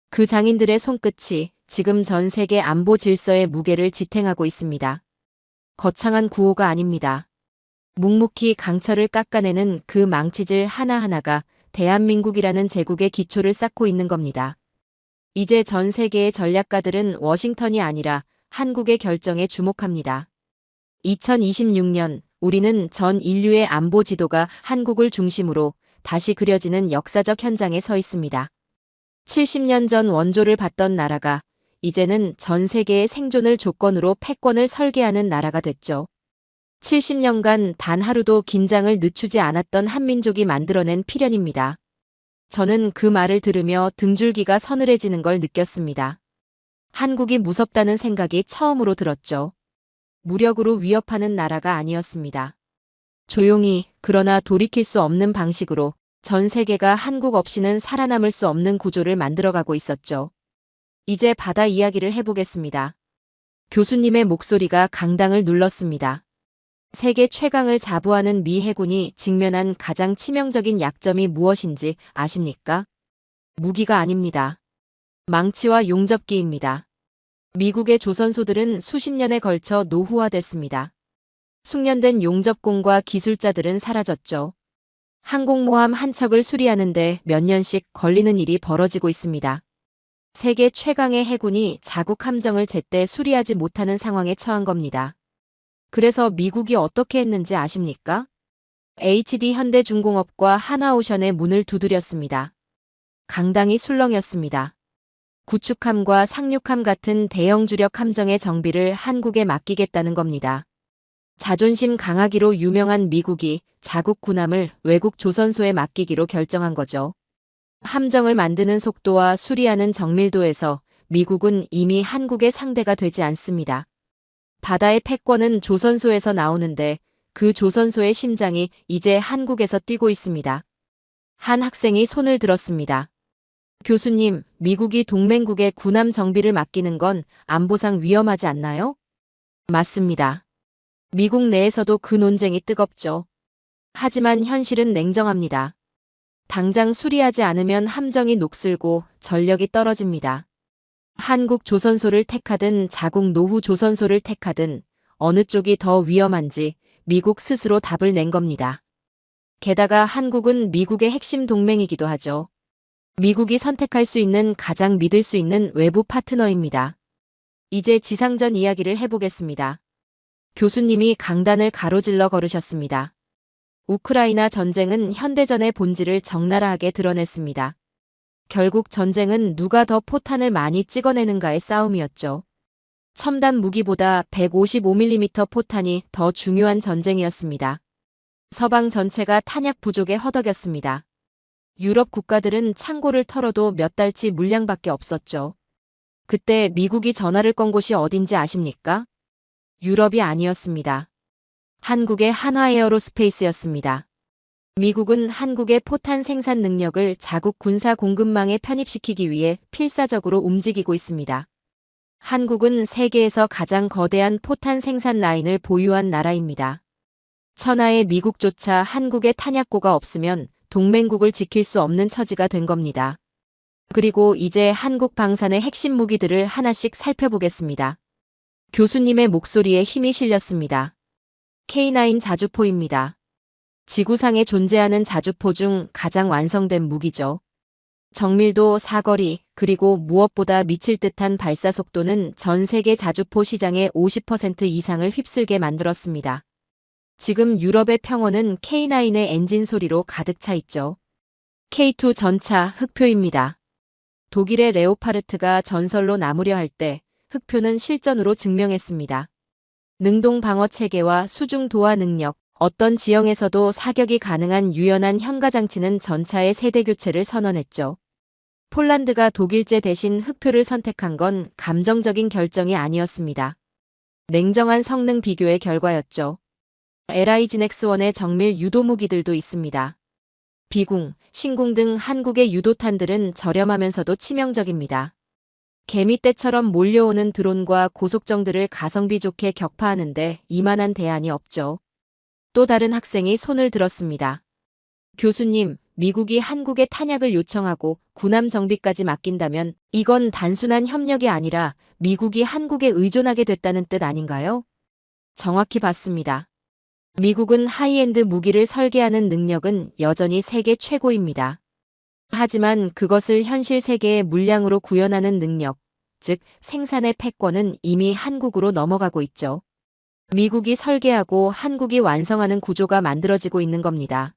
그 장인들의 손끝이 지금 전 세계 안보 질서의 무게를 지탱하고 있습니다. 거창한 구호가 아닙니다. 묵묵히 강철을 깎아내는 그 망치질 하나하나가 대한민국이라는 제국의 기초를 쌓고 있는 겁니다. 이제 전 세계의 전략가들은 워싱턴이 아니라 한국의 결정에 주목합니다. 2026년 우리는 전 인류의 안보 지도가 한국을 중심으로 다시 그려지는 역사적 현장에 서 있습니다. 70년 전 원조를 받던 나라가 이제는 전 세계의 생존을 조건으로 패권을 설계하는 나라가 됐죠. 70년간 단 하루도 긴장을 늦추지 않았던 한민족이 만들어낸 필연입니다. 저는 그 말을 들으며 등줄기가 서늘해지는 걸 느꼈습니다. 한국이 무섭다는 생각이 처음으로 들었죠. 무력으로 위협하는 나라가 아니었습니다. 조용히, 그러나 돌이킬 수 없는 방식으로 전 세계가 한국 없이는 살아남을 수 없는 구조를 만들어가고 있었죠. 이제 바다 이야기를 해보겠습니다. 교수님의 목소리가 강당을 눌렀습니다. 세계 최강을 자부하는 미 해군이 직면한 가장 치명적인 약점이 무엇인지 아십니까? 무기가 아닙니다. 망치와 용접기입니다. 미국의 조선소들은 수십 년에 걸쳐 노후화됐습니다. 숙련된 용접공과 기술자들은 사라졌죠. 항공모함 한 척을 수리하는데 몇 년씩 걸리는 일이 벌어지고 있습니다. 세계 최강의 해군이 자국 함정을 제때 수리하지 못하는 상황에 처한 겁니다. 그래서 미국이 어떻게 했는지 아십니까? HD 현대중공업과 하나오션의 문을 두드렸습니다. 강당이 술렁였습니다. 구축함과 상륙함 같은 대형 주력 함정의 정비를 한국에 맡기겠다는 겁니다. 자존심 강하기로 유명한 미국이 자국 군함을 외국 조선소에 맡기기로 결정한 거죠. 함정을 만드는 속도와 수리하는 정밀도에서 미국은 이미 한국의 상대가 되지 않습니다. 바다의 패권은 조선소에서 나오는데 그 조선소의 심장이 이제 한국에서 뛰고 있습니다. 한 학생이 손을 들었습니다. 교수님, 미국이 동맹국의 군함 정비를 맡기는 건 안보상 위험하지 않나요? 맞습니다. 미국 내에서도 그 논쟁이 뜨겁죠. 하지만 현실은 냉정합니다. 당장 수리하지 않으면 함정이 녹슬고 전력이 떨어집니다. 한국 조선소를 택하든 자국 노후 조선소를 택하든 어느 쪽이 더 위험한지 미국 스스로 답을 낸 겁니다. 게다가 한국은 미국의 핵심 동맹이기도 하죠. 미국이 선택할 수 있는 가장 믿을 수 있는 외부 파트너입니다. 이제 지상전 이야기를 해보겠습니다. 교수님이 강단을 가로질러 걸으셨습니다. 우크라이나 전쟁은 현대전의 본질을 적나라하게 드러냈습니다. 결국 전쟁은 누가 더 포탄을 많이 찍어내는가의 싸움이었죠. 첨단 무기보다 155mm 포탄이 더 중요한 전쟁이었습니다. 서방 전체가 탄약 부족에 허덕였습니다. 유럽 국가들은 창고를 털어도 몇 달치 물량밖에 없었죠. 그때 미국이 전화를 건 곳이 어딘지 아십니까? 유럽이 아니었습니다. 한국의 한화에어로스페이스였습니다. 미국은 한국의 포탄 생산 능력을 자국 군사 공급망에 편입시키기 위해 필사적으로 움직이고 있습니다. 한국은 세계에서 가장 거대한 포탄 생산 라인을 보유한 나라입니다. 천하의 미국조차 한국의 탄약고가 없으면 동맹국을 지킬 수 없는 처지가 된 겁니다. 그리고 이제 한국 방산의 핵심 무기들을 하나씩 살펴보겠습니다. 교수님의 목소리에 힘이 실렸습니다. K9 자주포입니다. 지구상에 존재하는 자주포 중 가장 완성된 무기죠. 정밀도, 사거리, 그리고 무엇보다 미칠 듯한 발사 속도는 전 세계 자주포 시장의 50% 이상을 휩쓸게 만들었습니다. 지금 유럽의 평원은 K9의 엔진 소리로 가득 차 있죠. K2 전차 흑표입니다. 독일의 레오파르트가 전설로 남으려 할 때 흑표는 실전으로 증명했습니다. 능동 방어 체계와 수중 도하 능력, 어떤 지형에서도 사격이 가능한 유연한 현가장치는 전차의 세대 교체를 선언했죠. 폴란드가 독일제 대신 흑표를 선택한 건 감정적인 결정이 아니었습니다. 냉정한 성능 비교의 결과였죠. LIGNX1의 정밀 유도 무기들도 있습니다. 비궁, 신궁 등 한국의 유도탄들은 저렴하면서도 치명적입니다. 개미떼처럼 몰려오는 드론과 고속정들을 가성비 좋게 격파하는데 이만한 대안이 없죠. 또 다른 학생이 손을 들었습니다. 교수님, 미국이 한국에 탄약을 요청하고 군함 정비까지 맡긴다면 이건 단순한 협력이 아니라 미국이 한국에 의존하게 됐다는 뜻 아닌가요? 정확히 봤습니다. 미국은 하이엔드 무기를 설계하는 능력은 여전히 세계 최고입니다. 하지만 그것을 현실 세계의 물량으로 구현하는 능력, 즉 생산의 패권은 이미 한국으로 넘어가고 있죠. 미국이 설계하고 한국이 완성하는 구조가 만들어지고 있는 겁니다.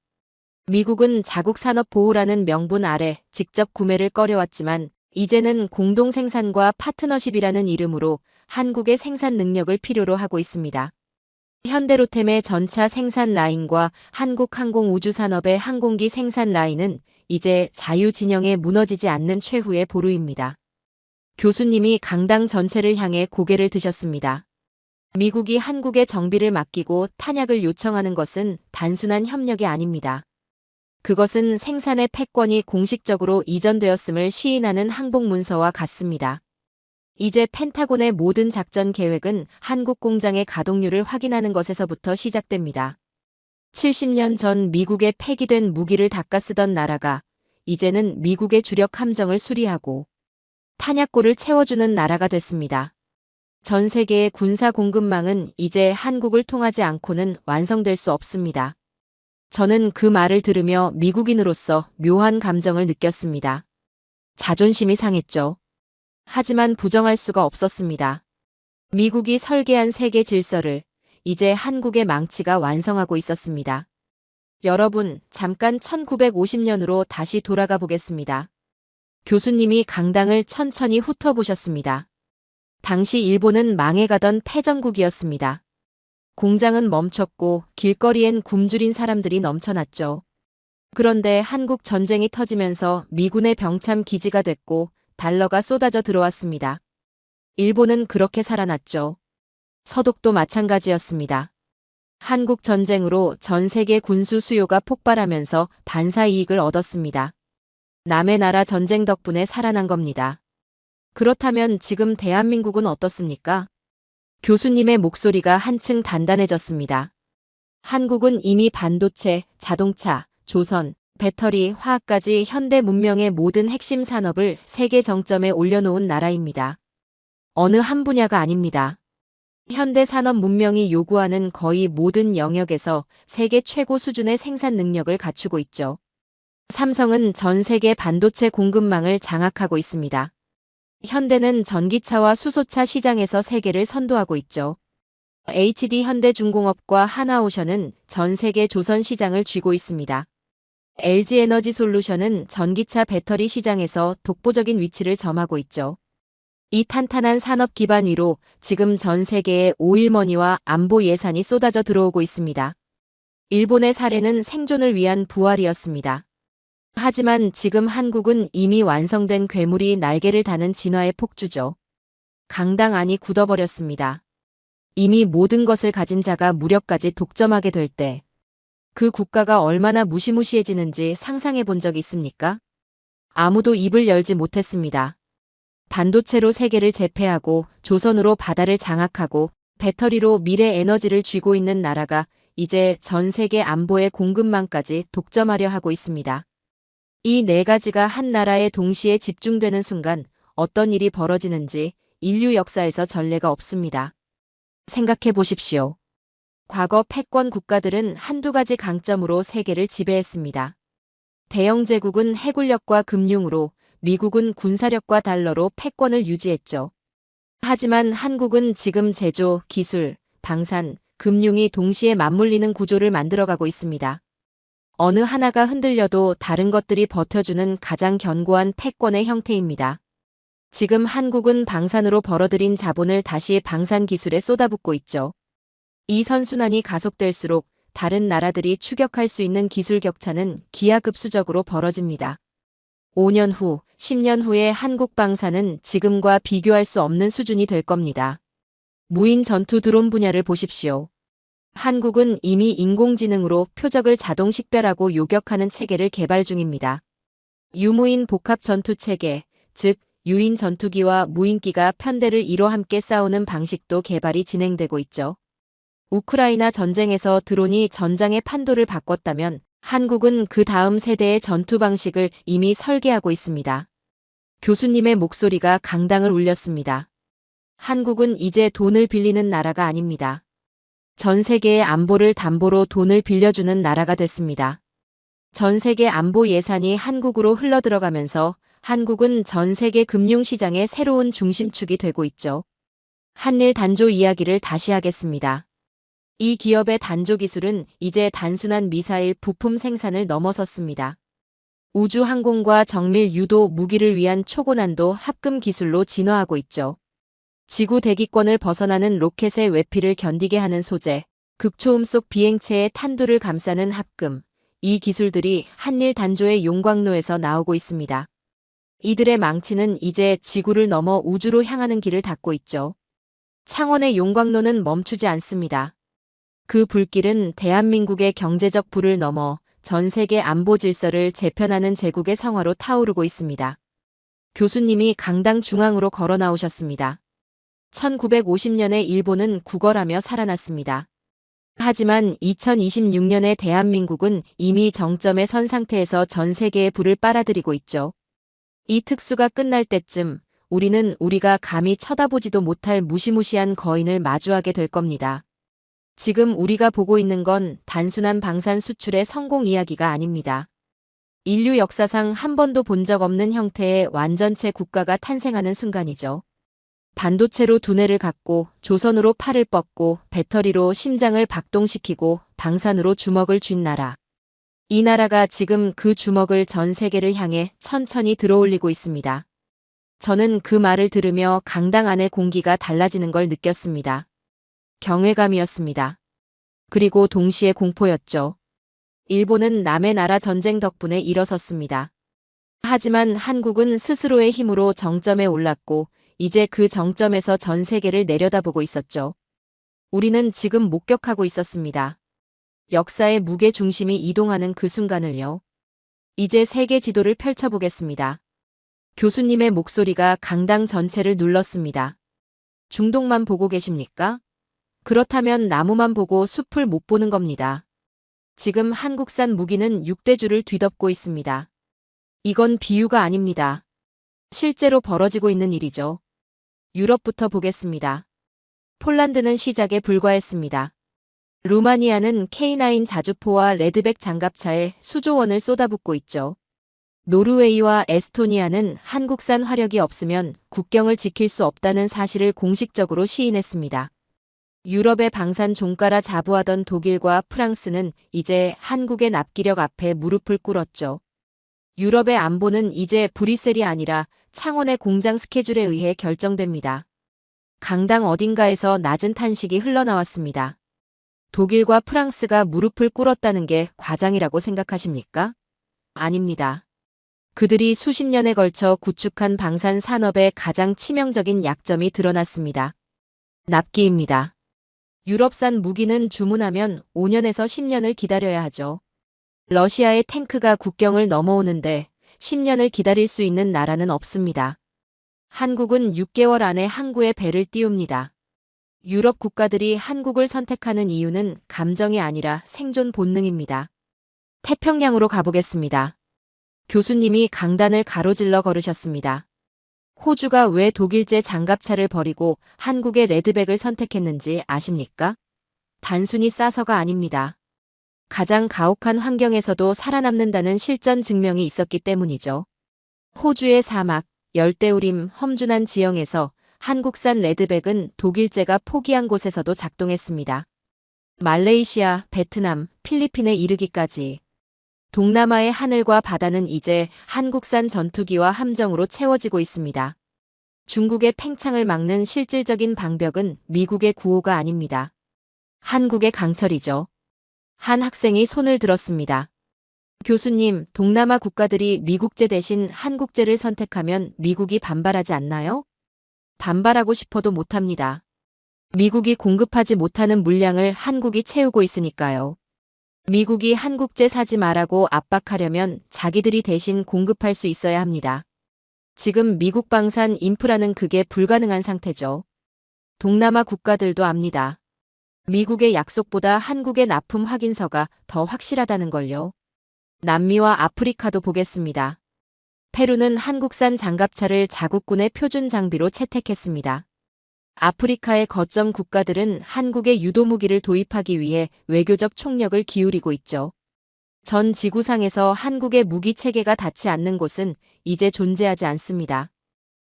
미국은 자국 산업 보호라는 명분 아래 직접 구매를 꺼려왔지만 이제는 공동 생산과 파트너십이라는 이름으로 한국의 생산 능력을 필요로 하고 있습니다. 현대로템의 전차 생산 라인과 한국항공우주산업의 항공기 생산 라인은 이제 자유진영에 무너지지 않는 최후의 보루입니다. 교수님이 강당 전체를 향해 고개를 드셨습니다. 미국이 한국의 정비를 맡기고 탄약을 요청하는 것은 단순한 협력이 아닙니다. 그것은 생산의 패권이 공식적으로 이전되었음을 시인하는 항복문서와 같습니다. 이제 펜타곤의 모든 작전 계획은 한국 공장의 가동률을 확인하는 것에서부터 시작됩니다. 70년 전 미국에 폐기된 무기를 닦아 쓰던 나라가 이제는 미국의 주력 함정을 수리하고 탄약고를 채워주는 나라가 됐습니다. 전 세계의 군사 공급망은 이제 한국을 통하지 않고는 완성될 수 없습니다. 저는 그 말을 들으며 미국인으로서 묘한 감정을 느꼈습니다. 자존심이 상했죠. 하지만 부정할 수가 없었습니다. 미국이 설계한 세계 질서를 이제 한국의 망치가 완성하고 있었습니다. 여러분, 잠깐 1950년으로 다시 돌아가 보겠습니다. 교수님이 강당을 천천히 훑어보셨습니다. 당시 일본은 망해가던 패전국이었습니다. 공장은 멈췄고 길거리엔 굶주린 사람들이 넘쳐났죠. 그런데 한국 전쟁이 터지면서 미군의 병참 기지가 됐고 달러가 쏟아져 들어왔습니다. 일본은 그렇게 살아났죠. 서독도 마찬가지였습니다. 한국 전쟁으로 전 세계 군수 수요가 폭발하면서 반사 이익을 얻었습니다. 남의 나라 전쟁 덕분에 살아난 겁니다. 그렇다면 지금 대한민국은 어떻습니까? 교수님의 목소리가 한층 단단해졌습니다. 한국은 이미 반도체, 자동차, 조선, 배터리, 화학까지 현대 문명의 모든 핵심 산업을 세계 정점에 올려놓은 나라입니다. 어느 한 분야가 아닙니다. 현대 산업 문명이 요구하는 거의 모든 영역에서 세계 최고 수준의 생산 능력을 갖추고 있죠. 삼성은 전 세계 반도체 공급망을 장악하고 있습니다. 현대는 전기차와 수소차 시장에서 세계를 선도하고 있죠. HD 현대중공업과 하나오션은 전 세계 조선 시장을 쥐고 있습니다. LG에너지솔루션은 전기차 배터리 시장에서 독보적인 위치를 점하고 있죠. 이 탄탄한 산업 기반 위로 지금 전 세계에 오일머니와 안보 예산이 쏟아져 들어오고 있습니다. 일본의 사례는 생존을 위한 부활이었습니다. 하지만 지금 한국은 이미 완성된 괴물이 날개를 다는 진화의 폭주죠. 강당 안이 굳어버렸습니다. 이미 모든 것을 가진 자가 무력까지 독점하게 될 때 그 국가가 얼마나 무시무시해지는지 상상해 본 적 있습니까? 아무도 입을 열지 못했습니다. 반도체로 세계를 제패하고 조선으로 바다를 장악하고 배터리로 미래 에너지를 쥐고 있는 나라가 이제 전 세계 안보의 공급망까지 독점하려 하고 있습니다. 이 네 가지가 한 나라에 동시에 집중되는 순간 어떤 일이 벌어지는지 인류 역사에서 전례가 없습니다. 생각해 보십시오. 과거 패권 국가들은 한두 가지 강점으로 세계를 지배했습니다. 대영 제국은 해군력과 금융으로, 미국은 군사력과 달러로 패권을 유지했죠. 하지만 한국은 지금 제조, 기술, 방산, 금융이 동시에 맞물리는 구조를 만들어가고 있습니다. 어느 하나가 흔들려도 다른 것들이 버텨주는 가장 견고한 패권의 형태입니다. 지금 한국은 방산으로 벌어들인 자본을 다시 방산 기술에 쏟아붓고 있죠. 이 선순환이 가속될수록 다른 나라들이 추격할 수 있는 기술 격차는 기하급수적으로 벌어집니다. 5년 후, 10년 후에 한국 방산은 지금과 비교할 수 없는 수준이 될 겁니다. 무인 전투 드론 분야를 보십시오. 한국은 이미 인공지능으로 표적을 자동 식별하고 요격하는 체계를 개발 중입니다. 유무인 복합 전투 체계, 즉 유인 전투기와 무인기가 편대를 이뤄 함께 싸우는 방식도 개발이 진행되고 있죠. 우크라이나 전쟁에서 드론이 전장의 판도를 바꿨다면 한국은 그 다음 세대의 전투 방식을 이미 설계하고 있습니다. 교수님의 목소리가 강당을 울렸습니다. 한국은 이제 돈을 빌리는 나라가 아닙니다. 전 세계의 안보를 담보로 돈을 빌려주는 나라가 됐습니다. 전 세계 안보 예산이 한국으로 흘러들어가면서 한국은 전 세계 금융시장의 새로운 중심축이 되고 있죠. 한일 단조 이야기를 다시 하겠습니다. 이 기업의 단조 기술은 이제 단순한 미사일 부품 생산을 넘어섰습니다. 우주항공과 정밀 유도 무기를 위한 초고난도 합금 기술로 진화하고 있죠. 지구 대기권을 벗어나는 로켓의 외피를 견디게 하는 소재, 극초음 속 비행체의 탄두를 감싸는 합금, 이 기술들이 한일 단조의 용광로에서 나오고 있습니다. 이들의 망치는 이제 지구를 넘어 우주로 향하는 길을 닫고 있죠. 창원의 용광로는 멈추지 않습니다. 그 불길은 대한민국의 경제적 부를 넘어 전 세계 안보 질서를 재편하는 제국의 성화로 타오르고 있습니다. 교수님이 강당 중앙으로 걸어 나오셨습니다. 1950년에 일본은 구걸하며 살아났습니다. 하지만 2026년에 대한민국은 이미 정점에 선 상태에서 전 세계의 불을 빨아들이고 있죠. 이 특수가 끝날 때쯤 우리는 우리가 감히 쳐다보지도 못할 무시무시한 거인을 마주하게 될 겁니다. 지금 우리가 보고 있는 건 단순한 방산 수출의 성공 이야기가 아닙니다. 인류 역사상 한 번도 본 적 없는 형태의 완전체 국가가 탄생하는 순간이죠. 반도체로 두뇌를 갖고 조선으로 팔을 뻗고 배터리로 심장을 박동시키고 방산으로 주먹을 쥔 나라. 이 나라가 지금 그 주먹을 전 세계를 향해 천천히 들어올리고 있습니다. 저는 그 말을 들으며 강당 안의 공기가 달라지는 걸 느꼈습니다. 경외감이었습니다. 그리고 동시에 공포였죠. 일본은 남의 나라 전쟁 덕분에 일어섰습니다. 하지만 한국은 스스로의 힘으로 정점에 올랐고 이제 그 정점에서 전 세계를 내려다보고 있었죠. 우리는 지금 목격하고 있었습니다. 역사의 무게 중심이 이동하는 그 순간을요. 이제 세계 지도를 펼쳐보겠습니다. 교수님의 목소리가 강당 전체를 눌렀습니다. 중동만 보고 계십니까? 그렇다면 나무만 보고 숲을 못 보는 겁니다. 지금 한국산 무기는 6대주를 뒤덮고 있습니다. 이건 비유가 아닙니다. 실제로 벌어지고 있는 일이죠. 유럽부터 보겠습니다. 폴란드는 시작에 불과했습니다. 루마니아는 K9 자주포와 레드백 장갑차에 수조 원을 쏟아붓고 있죠. 노르웨이와 에스토니아는 한국산 화력이 없으면 국경을 지킬 수 없다는 사실을 공식적으로 시인했습니다. 유럽의 방산 종가라 자부하던 독일과 프랑스는 이제 한국의 납기력 앞에 무릎을 꿇었죠. 유럽의 안보는 이제 브뤼셀이 아니라 창원의 공장 스케줄에 의해 결정됩니다. 강당 어딘가에서 낮은 탄식이 흘러나왔습니다. 독일과 프랑스가 무릎을 꿇었다는 게 과장이라고 생각하십니까? 아닙니다. 그들이 수십 년에 걸쳐 구축한 방산 산업의 가장 치명적인 약점이 드러났습니다. 납기입니다. 유럽산 무기는 주문하면 5년에서 10년을 기다려야 하죠. 러시아의 탱크가 국경을 넘어오는데 10년을 기다릴 수 있는 나라는 없습니다. 한국은 6개월 안에 항구에 배를 띄웁니다. 유럽 국가들이 한국을 선택하는 이유는 감정이 아니라 생존 본능입니다. 태평양으로 가보겠습니다. 교수님이 강단을 가로질러 걸으셨습니다. 호주가 왜 독일제 장갑차를 버리고 한국의 레드백을 선택했는지 아십니까? 단순히 싸서가 아닙니다. 가장 가혹한 환경에서도 살아남는다는 실전 증명이 있었기 때문이죠. 호주의 사막, 열대우림, 험준한 지형에서 한국산 레드백은 독일제가 포기한 곳에서도 작동했습니다. 말레이시아, 베트남, 필리핀에 이르기까지. 동남아의 하늘과 바다는 이제 한국산 전투기와 함정으로 채워지고 있습니다. 중국의 팽창을 막는 실질적인 방벽은 미국의 구호가 아닙니다. 한국의 강철이죠. 한 학생이 손을 들었습니다. 교수님, 동남아 국가들이 미국제 대신 한국제를 선택하면 미국이 반발하지 않나요? 반발하고 싶어도 못합니다. 미국이 공급하지 못하는 물량을 한국이 채우고 있으니까요. 미국이 한국제 사지 말라고 압박하려면 자기들이 대신 공급할 수 있어야 합니다. 지금 미국 방산 인프라는 그게 불가능한 상태죠. 동남아 국가들도 압니다. 미국의 약속보다 한국의 납품 확인서가 더 확실하다는 걸요. 남미와 아프리카도 보겠습니다. 페루는 한국산 장갑차를 자국군의 표준 장비로 채택했습니다. 아프리카의 거점 국가들은 한국의 유도무기를 도입하기 위해 외교적 총력을 기울이고 있죠. 전 지구상에서 한국의 무기 체계가 닿지 않는 곳은 이제 존재하지 않습니다.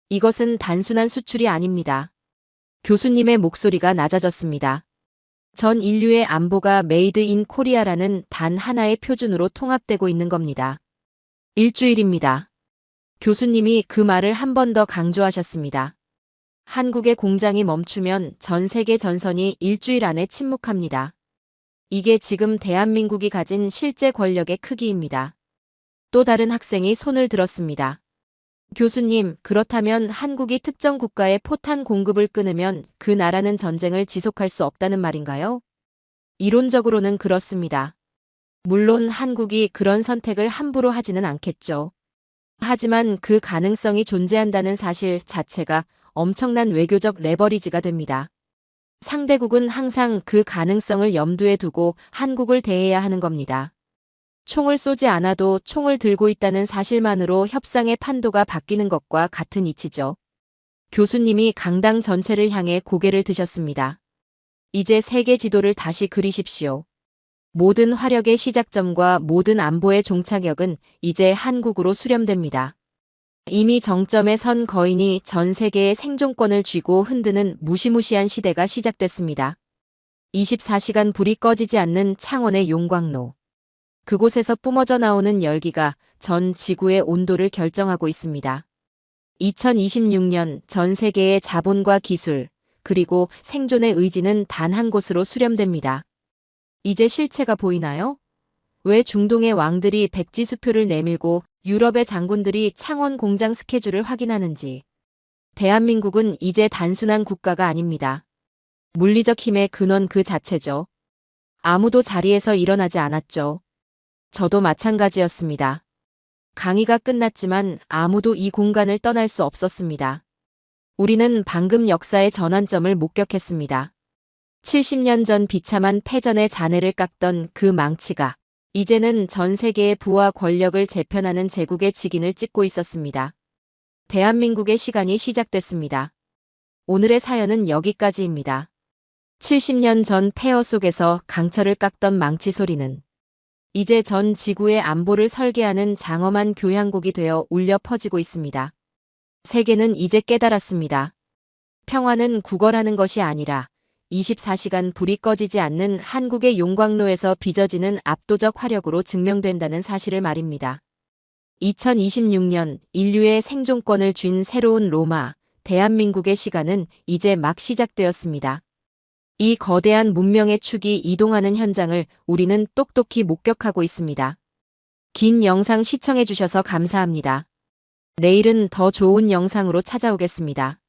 이것은 단순한 수출이 아닙니다. 교수님의 목소리가 낮아졌습니다. 전 인류의 안보가 메이드 인 코리아라는 단 하나의 표준으로 통합되고 있는 겁니다. 일주일입니다. 교수님이 그 말을 한 번 더 강조하셨습니다. 한국의 공장이 멈추면 전 세계 전선이 일주일 안에 침묵합니다. 이게 지금 대한민국이 가진 실제 권력의 크기입니다. 또 다른 학생이 손을 들었습니다. 교수님, 그렇다면 한국이 특정 국가의 포탄 공급을 끊으면 그 나라는 전쟁을 지속할 수 없다는 말인가요? 이론적으로는 그렇습니다. 물론 한국이 그런 선택을 함부로 하지는 않겠죠. 하지만 그 가능성이 존재한다는 사실 자체가 엄청난 외교적 레버리지가 됩니다. 상대국은 항상 그 가능성을 염두에 두고 한국을 대해야 하는 겁니다. 총을 쏘지 않아도 총을 들고 있다는 사실만으로 협상의 판도가 바뀌는 것과 같은 이치죠. 교수님이 강당 전체를 향해 고개를 드셨습니다. 이제 세계 지도를 다시 그리십시오. 모든 화력의 시작점과 모든 안보의 종착역은 이제 한국으로 수렴됩니다. 이미 정점에 선 거인이 전 세계의 생존권을 쥐고 흔드는 무시무시한 시대가 시작됐습니다. 24시간 불이 꺼지지 않는 창원의 용광로. 그곳에서 뿜어져 나오는 열기가 전 지구의 온도를 결정하고 있습니다. 2026년 전 세계의 자본과 기술, 그리고 생존의 의지는 단 한 곳으로 수렴됩니다. 이제 실체가 보이나요? 왜 중동의 왕들이 백지수표를 내밀고 유럽의 장군들이 창원 공장 스케줄을 확인하는지. 대한민국은 이제 단순한 국가가 아닙니다. 물리적 힘의 근원 그 자체죠. 아무도 자리에서 일어나지 않았죠. 저도 마찬가지였습니다. 강의가 끝났지만 아무도 이 공간을 떠날 수 없었습니다. 우리는 방금 역사의 전환점을 목격했습니다. 70년 전 비참한 패전의 잔해를 깎던 그 망치가 이제는 전 세계의 부와 권력을 재편하는 제국의 직인을 찍고 있었습니다. 대한민국의 시간이 시작됐습니다. 오늘의 사연은 여기까지입니다. 70년 전 폐허 속에서 강철을 깎던 망치 소리는 이제 전 지구의 안보를 설계하는 장엄한 교향곡이 되어 울려 퍼지고 있습니다. 세계는 이제 깨달았습니다. 평화는 구걸하는 것이 아니라 24시간 불이 꺼지지 않는 한국의 용광로에서 빚어지는 압도적 화력으로 증명된다는 사실을 말입니다. 2026년 인류의 생존권을 쥔 새로운 로마, 대한민국의 시간은 이제 막 시작되었습니다. 이 거대한 문명의 축이 이동하는 현장을 우리는 똑똑히 목격하고 있습니다. 긴 영상 시청해주셔서 감사합니다. 내일은 더 좋은 영상으로 찾아오겠습니다.